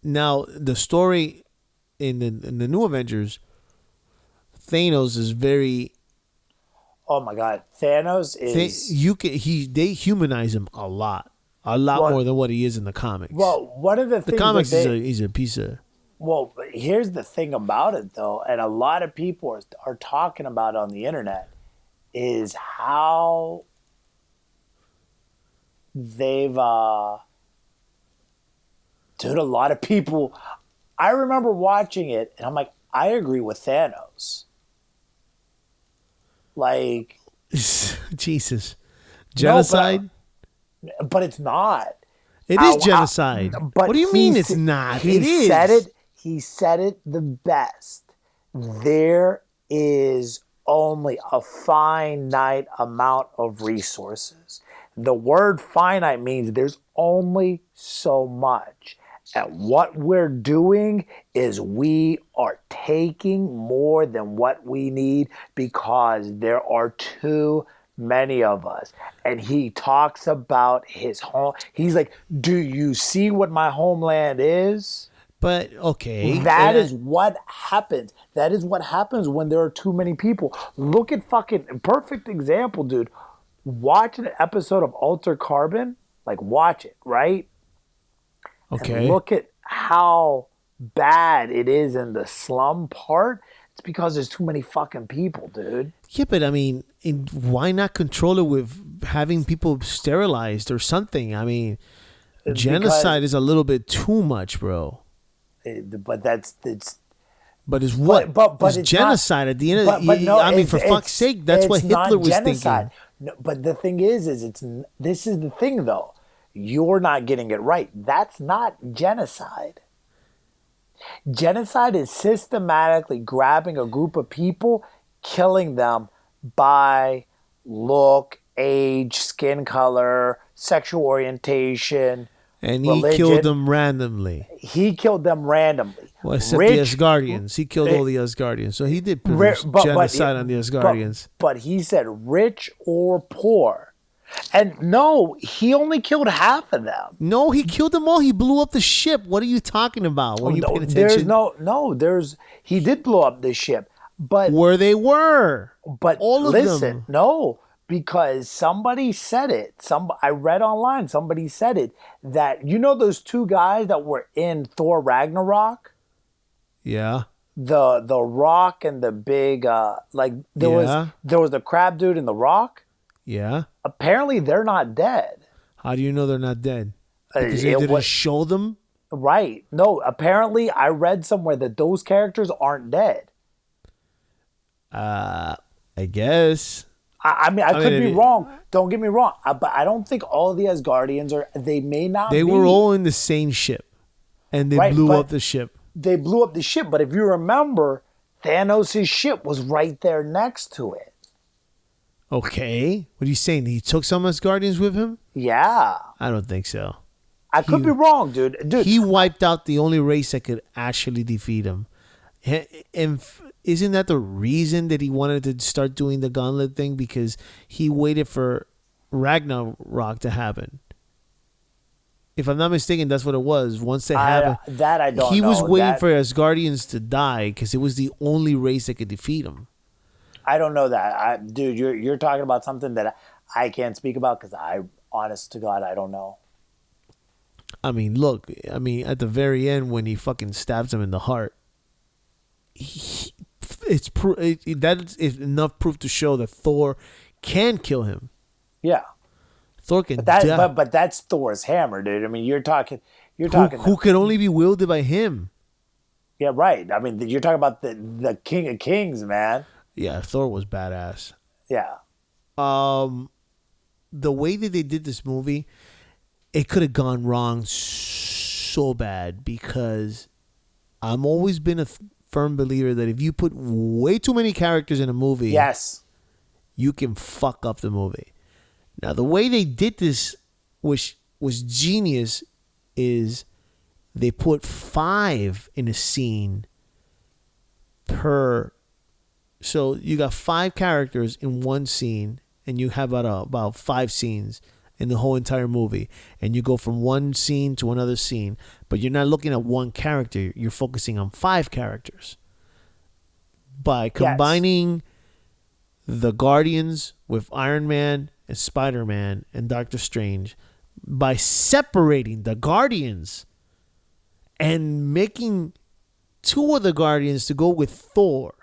Now the story in the new Avengers, Thanos is very. Oh my God, Thanos is. They humanize him a lot more than what he is in the comics. Well, one of the things the comics he's a piece of. Well, here's the thing about it, though, and a lot of people are talking about it on the internet, is how they've, dude, a lot of people. I remember watching it, and I'm like, I agree with Thanos. Like, Jesus, genocide. No, but it's not. It is genocide. But what do you mean it's not? It is. He said it the best. There is only a finite amount of resources. The word finite means there's only so much. And what we're doing is we are taking more than what we need because there are too many of us. And he talks about his home. He's like, do you see what my homeland is? But, okay. That is what happens. That is what happens when there are too many people. Look at fucking, perfect example, dude. Watch an episode of Altered Carbon. Like, watch it, right? Okay. And look at how bad it is in the slum part. It's because there's too many fucking people, dude. Yeah, but I mean, why not control it with having people sterilized or something? I mean, genocide is a little bit too much, bro. But it's. But it's what? But it's genocide not, at the end of the day. No, I mean, for fuck's sake, that's what Hitler was thinking. No, but the thing is this is the thing, though. You're not getting it right. That's not genocide. Genocide is systematically grabbing a group of people, killing them by look, age, skin color, sexual orientation, and religion. He killed them randomly. He killed them randomly. Well, except the Asgardians. He killed all the Asgardians. So he did produce genocide on the Asgardians. But he said rich or poor. And no, he only killed half of them. No, he killed them all. He blew up the ship. What are you talking about? When you paying attention? He did blow up the ship. But where they were. But all of them. No, because somebody said it. I read online, somebody said it, that, you know those two guys that were in Thor Ragnarok? Yeah. The Rock and the big, there was the crab dude in the Rock. Yeah. Apparently, they're not dead. How do you know they're not dead? Because they didn't show them? Right. No, apparently, I read somewhere that those characters aren't dead. I guess. I mean, I could be wrong. Don't get me wrong. But I don't think all the Asgardians are. They may not be. They were all in the same ship. And they blew up the ship. They blew up the ship. But if you remember, Thanos' ship was right there next to it. Okay. What are you saying? He took some Asgardians with him? Yeah. I don't think so. I could be wrong, dude. He wiped out the only race that could actually defeat him. And isn't that the reason that he wanted to start doing the gauntlet thing? Because he waited for Ragnarok to happen. If I'm not mistaken, that's what it was. Once they happened, that I don't know. He was waiting for Asgardians to die because it was the only race that could defeat him. I don't know that. Dude, you're talking about something that I can't speak about because honest to God, I don't know. I mean, look. I mean, at the very end when he fucking stabs him in the heart, that is enough proof to show that Thor can kill him. Yeah. Thor can. But that's Thor's hammer, dude. I mean, you're talking. Who can only be wielded by him. Yeah, right. I mean, you're talking about the King of Kings, man. Yeah, Thor was badass. Yeah. The way that they did this movie, it could have gone wrong so bad because I've always been a firm believer that if you put way too many characters in a movie, yes, you can fuck up the movie. Now, the way they did this, which was genius, is they put 5 in a scene per. So you got 5 characters in one scene, and you have about 5 scenes in the whole entire movie, and you go from one scene to another scene, but you're not looking at one character. You're focusing on 5 characters. By combining the Guardians with Iron Man and Spider-Man and Doctor Strange, by separating the Guardians and making two of the Guardians to go with Thor,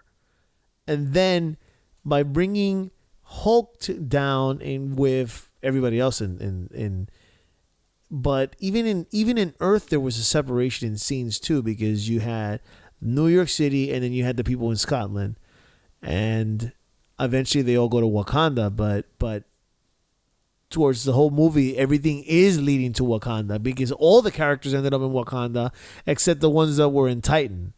and then by bringing Hulk down and with everybody else but even in Earth there was a separation in scenes too, because you had New York City and then you had the people in Scotland, and eventually they all go to Wakanda, but towards the whole movie everything is leading to Wakanda, because all the characters ended up in Wakanda except the ones that were in Titan,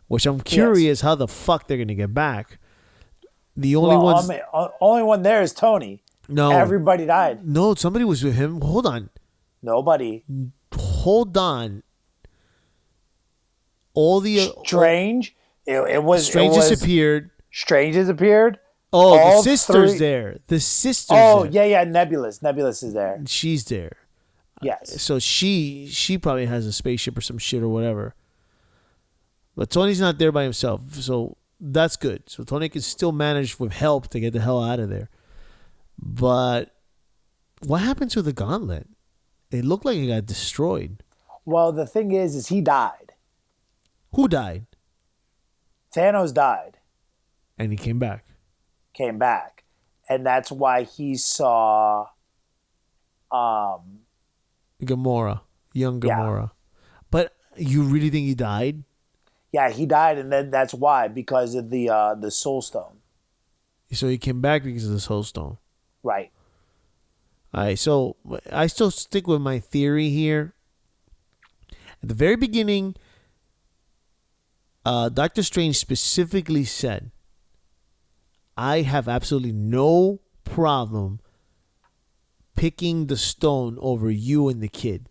which I'm curious how the fuck they're gonna get back. The only only one there is Tony. No, everybody died. No, somebody was with him. Hold on. Nobody. Hold on. All the Strange. It was Strange disappeared. Strange disappeared. Oh, the sister's there. The sister's there. Yeah. Nebulous is there. She's there. Yes. So she probably has a spaceship or some shit or whatever. But Tony's not there by himself, so that's good. So Tony can still manage with help to get the hell out of there. But what happened to the gauntlet? It looked like it got destroyed. Well, the thing is he died. Who died? Thanos died. And he came back. And that's why he saw Gamora. Young Gamora. Yeah. But you really think he died? Yeah, he died, and then that's why, because of the Soul Stone. So he came back because of the Soul Stone. Right. All right, so I still stick with my theory here. At the very beginning, Doctor Strange specifically said, I have absolutely no problem picking the stone over you and the kid.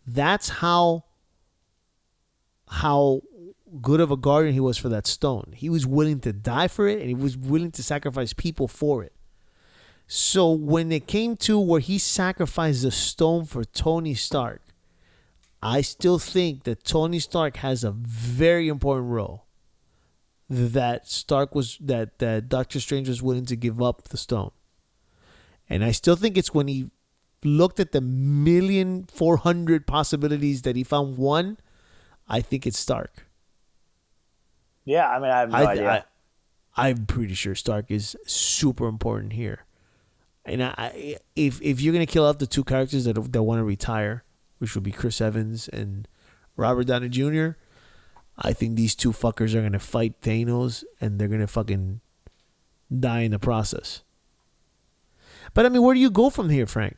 That's how good of a guardian he was for that stone. He was willing to die for it, and he was willing to sacrifice people for it. So when it came to where he sacrificed the stone for Tony Stark, I still think that Tony Stark has a very important role. That Doctor Strange was willing to give up the stone. And I still think it's when he looked at the 1,400,000 possibilities that he found one, I think it's Stark. Yeah, I mean, I have no idea. I'm pretty sure Stark is super important here. And if you're going to kill out the two characters that want to retire, which would be Chris Evans and Robert Downey Jr., I think these two fuckers are going to fight Thanos, and they're going to fucking die in the process. But I mean, where do you go from here, Frank?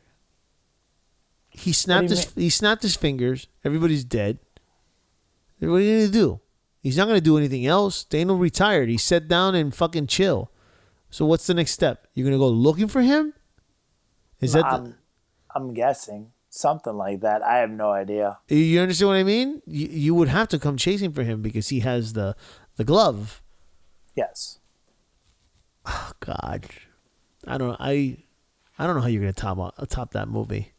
He snapped his fingers. Everybody's dead. What are you going to do? He's not going to do anything else. Thanos retired. He sat down and fucking chill. So what's the next step? You're going to go looking for him? I'm guessing. Something like that. I have no idea. You understand what I mean? You would have to come chasing for him because he has the glove. Yes. Oh God, I don't know how you're gonna top that movie.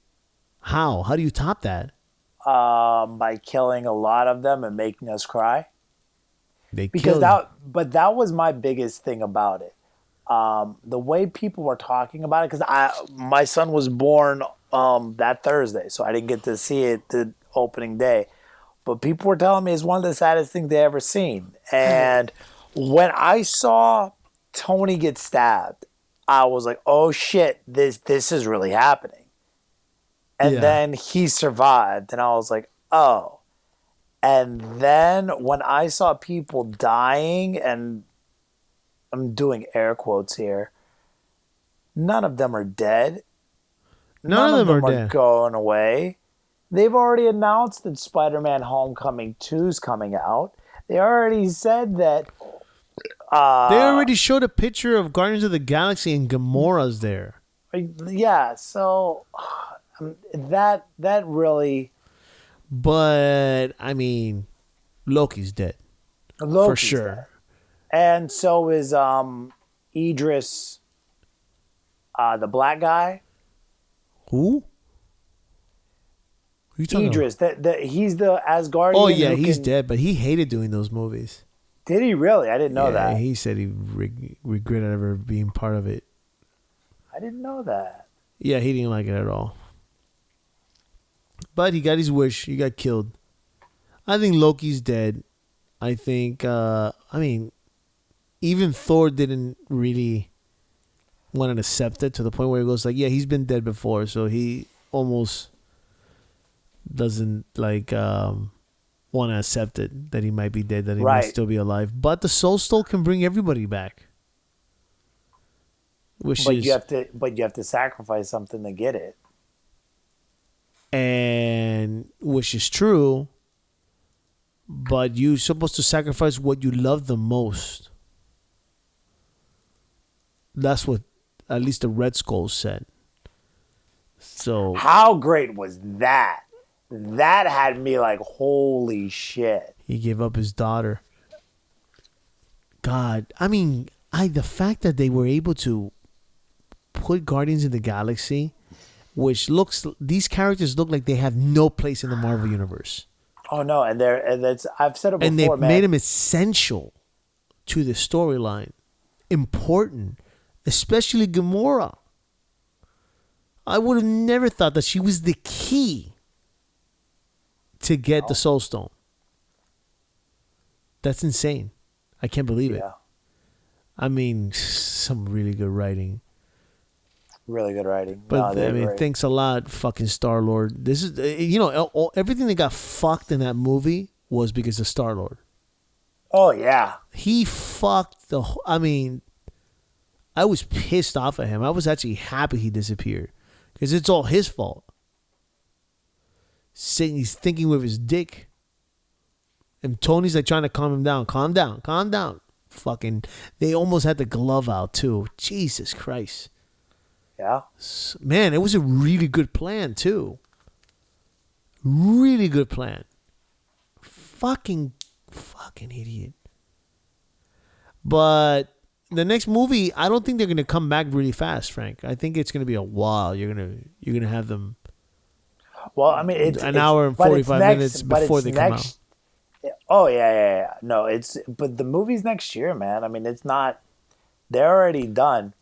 How do you top that? By killing a lot of them and making us cry. But that was my biggest thing about it. The way people were talking about it, because my son was born that Thursday, so I didn't get to see it the opening day. But people were telling me it's one of the saddest things they ever seen. And when I saw Tony get stabbed, I was like, "Oh shit, this is really happening." And then he survived, and I was like, "Oh." And then when I saw people dying, and I'm doing air quotes here, none of them are dead. None of them are going away. They've already announced that Spider-Man Homecoming 2 is coming out. They already said that... they already showed a picture of Guardians of the Galaxy and Gamora's there. Yeah, so that really... But, I mean, Loki's dead. For sure. Dead. And so is Idris, the black guy. Who? Who you talking Idris, about? He's the Asgardian. Oh yeah, he's dead, but he hated doing those movies. Did he really? I didn't know that. He said he regretted ever being part of it. I didn't know that. Yeah, he didn't like it at all. But he got his wish. He got killed. I think Loki's dead. I think. I mean, even Thor didn't really want to accept it to the point where he goes like, "Yeah, he's been dead before," so he almost doesn't like want to accept it that he might be dead, that he might still be alive. But the Soul Stone can bring everybody back. You have to sacrifice something to get it. And which is true, but you're supposed to sacrifice what you love the most. That's what at least the Red Skull said. So how great was that? That had me like, holy shit. He gave up his daughter. God, I mean, the fact that they were able to put Guardians of the Galaxy, which these characters look like they have no place in the Marvel universe. Oh no, and that's I've said it before, and they man. made them essential to the storyline, important, especially Gamora. I would have never thought that she was the key to get the Soul Stone. That's insane. I can't believe it. I mean, some really good writing. Really good writing. But I mean, thanks a lot, fucking Star-Lord. This is, everything that got fucked in that movie was because of Star-Lord. Oh yeah. He fucked I mean, I was pissed off at him. I was actually happy he disappeared because it's all his fault. He's thinking with his dick. And Tony's like trying to calm him down. Calm down. Calm down. Fucking, they almost had the glove out too. Jesus Christ. Yeah. Man, it was a really good plan too. Really good plan. Fucking idiot. But the next movie, I don't think they're gonna come back really fast, Frank. I think it's gonna be a while. You're gonna have them. Well, I mean, it's an hour and 45 minutes before they come out. Oh yeah. No, but the movie's next year, man. I mean, it's not. They're already done.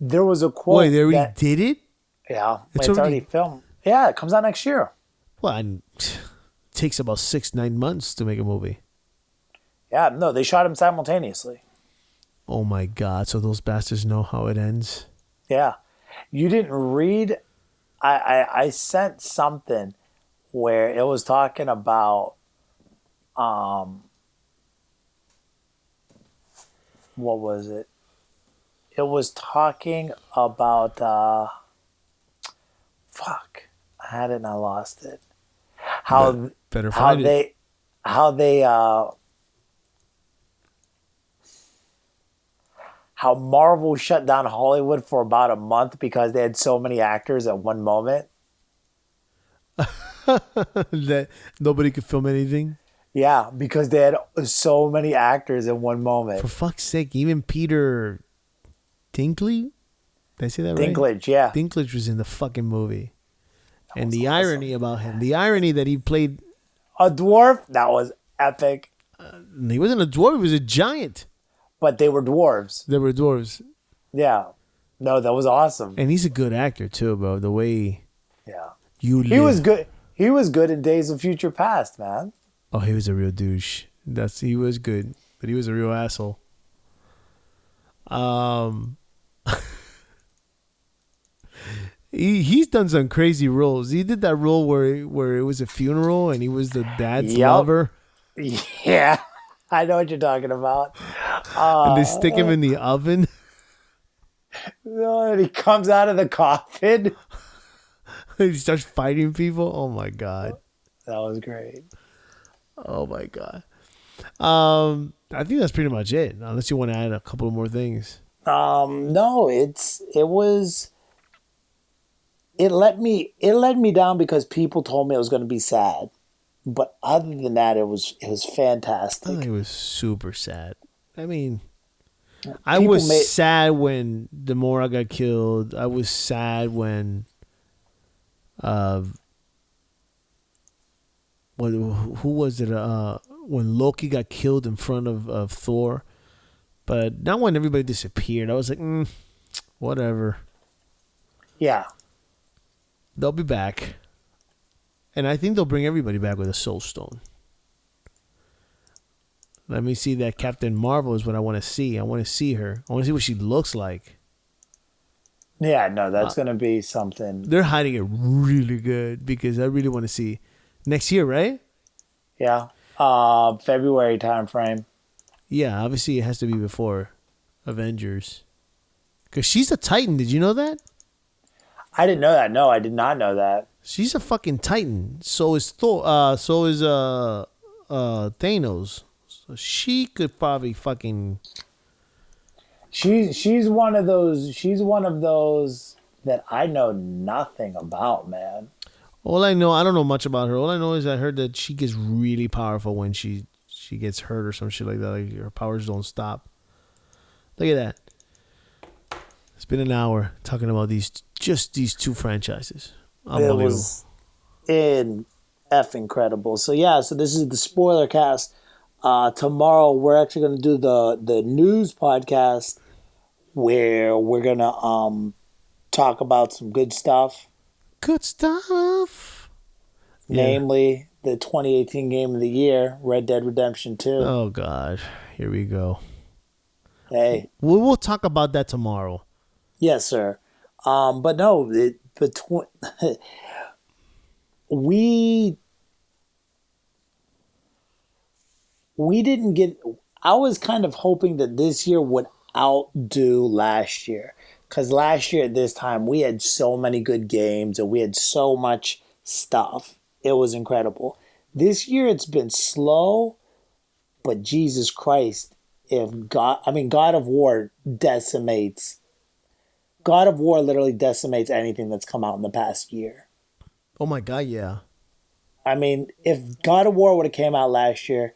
There was a quote. Wait, they already did it? Yeah, it's already filmed. Yeah, it comes out next year. Well, it takes about 6-9 months to make a movie. Yeah, no, they shot them simultaneously. Oh my God! So those bastards know how it ends. Yeah, you didn't read. I sent something where it was talking about what was it? It was talking about fuck. I had it and I lost it. How Marvel shut down Hollywood for about a month because they had so many actors at one moment. That nobody could film anything? Yeah, because they had so many actors in one moment. For fuck's sake, even Peter Dinklage? Did I say that right? Dinklage, yeah. Dinklage was in the fucking movie. And the irony about him, the irony that he played a dwarf, that was epic. He wasn't a dwarf, he was a giant. But they were dwarves. They were dwarves. Yeah. No, that was awesome. And he's a good actor too, bro. The way he was good. He was good in Days of Future Past, man. Oh, he was a real douche. He was good, but he was a real asshole. He's done some crazy roles. He did that role where it was a funeral and he was the dad's lover. Yeah, I know what you're talking about. And they stick him in the oven. And he comes out of the coffin. He starts fighting people. Oh my God, that was great. Oh my God. I think that's pretty much it. Unless you want to add a couple more things. No, it let me down because people told me it was going to be sad. But other than that, it was fantastic. I think it was super sad. I mean, I was sad when Gamora got killed. I was sad when who was it? When Loki got killed in front of Thor. But not when everybody disappeared. I was like, whatever. Yeah. They'll be back. And I think they'll bring everybody back with a Soul Stone. Let me see that Captain Marvel is what I want to see. I want to see her. I want to see what she looks like. Yeah, no, that's going to be something. They're hiding it really good because I really want to see next year, right? Yeah. February time frame. Yeah, obviously it has to be before Avengers. Because she's a Titan. Did you know that? I didn't know that. No, I did not know that. She's a fucking Titan. So is Thor. So is Thanos. So she could probably fucking. She's one of those. She's one of those that I know nothing about, man. All I know, I don't know much about her. All I know is I heard that she gets really powerful when she gets hurt or some shit like that. Like her powers don't stop. Look at that. It's been an hour talking about these two franchises. It was incredible. So yeah, so this is the spoiler cast. Tomorrow we're actually going to do the news podcast where we're going to talk about some good stuff. Good stuff. Namely, the 2018 game of the year, Red Dead Redemption 2. Oh, God. Here we go. Hey. We'll talk about that tomorrow. Yes, sir. But no, we didn't get... I was kind of hoping that this year would outdo last year. Because last year at this time, we had so many good games and we had so much stuff. It was incredible. This year it's been slow, but Jesus Christ, God of War decimates. God of War literally decimates anything that's come out in the past year. Oh my God, yeah. I mean, if God of War would have came out last year,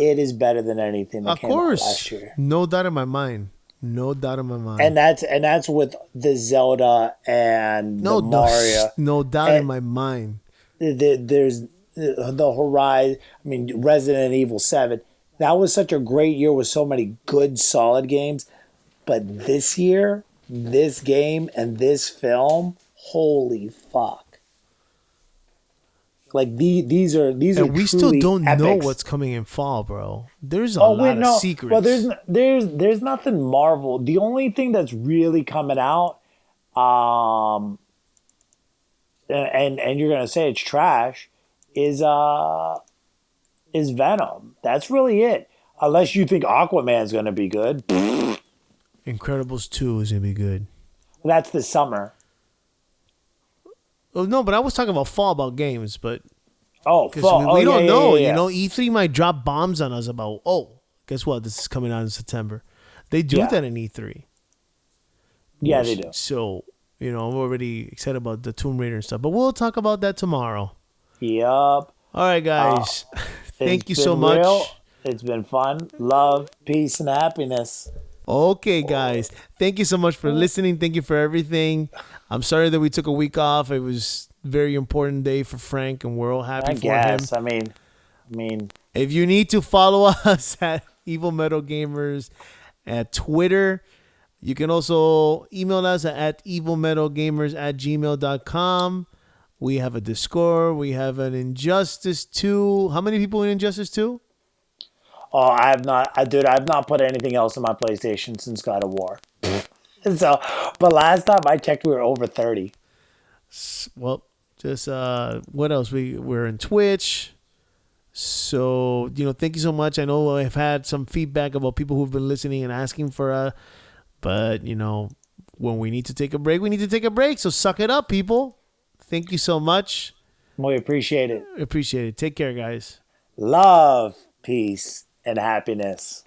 it is better than anything that came out last year. No doubt in my mind. No doubt in my mind. And that's with the Zelda and the Mario. No doubt in my mind. There's the Horizon. I mean, Resident Evil 7. That was such a great year with so many good, solid games. But this year, this game and this film, holy fuck! Like these are and we still don't epics. know what's coming in fall, bro. There's a lot of secrets. Well, there's nothing Marvel. The only thing that's really coming out, and you're gonna say it's trash, is Venom. That's really it. Unless you think Aquaman's gonna be good. Incredibles 2 is gonna be good. That's the summer. Oh no, but I was talking about fall, about games, but fall. We don't know. Yeah. You know, E3 might drop bombs on us about. Guess what? This is coming out in September. They do that in E3. Yeah, they do. So I'm already excited about the Tomb Raider and stuff, but we'll talk about that tomorrow. Yup. All right, guys. Thank you so much. It's been fun. Love, peace, and happiness. Okay, guys. Thank you so much for listening. Thank you for everything. I'm sorry that we took a week off. It was a very important day for Frank, and we're all happy for him. I mean, if you need to follow us at Evil Metal Gamers at Twitter, you can also email us at evilmetalgamers@gmail.com. We have a Discord. We have an Injustice 2. How many people in Injustice 2? Oh, I've not put anything else on my PlayStation since God of War. So, but last time I checked, we were over 30. Well, just what else? We're in Twitch. So thank you so much. I know I've had some feedback about people who've been listening and asking for but when we need to take a break, we need to take a break. So suck it up, people. Thank you so much. We appreciate it. Appreciate it. Take care, guys. Love, peace, and happiness.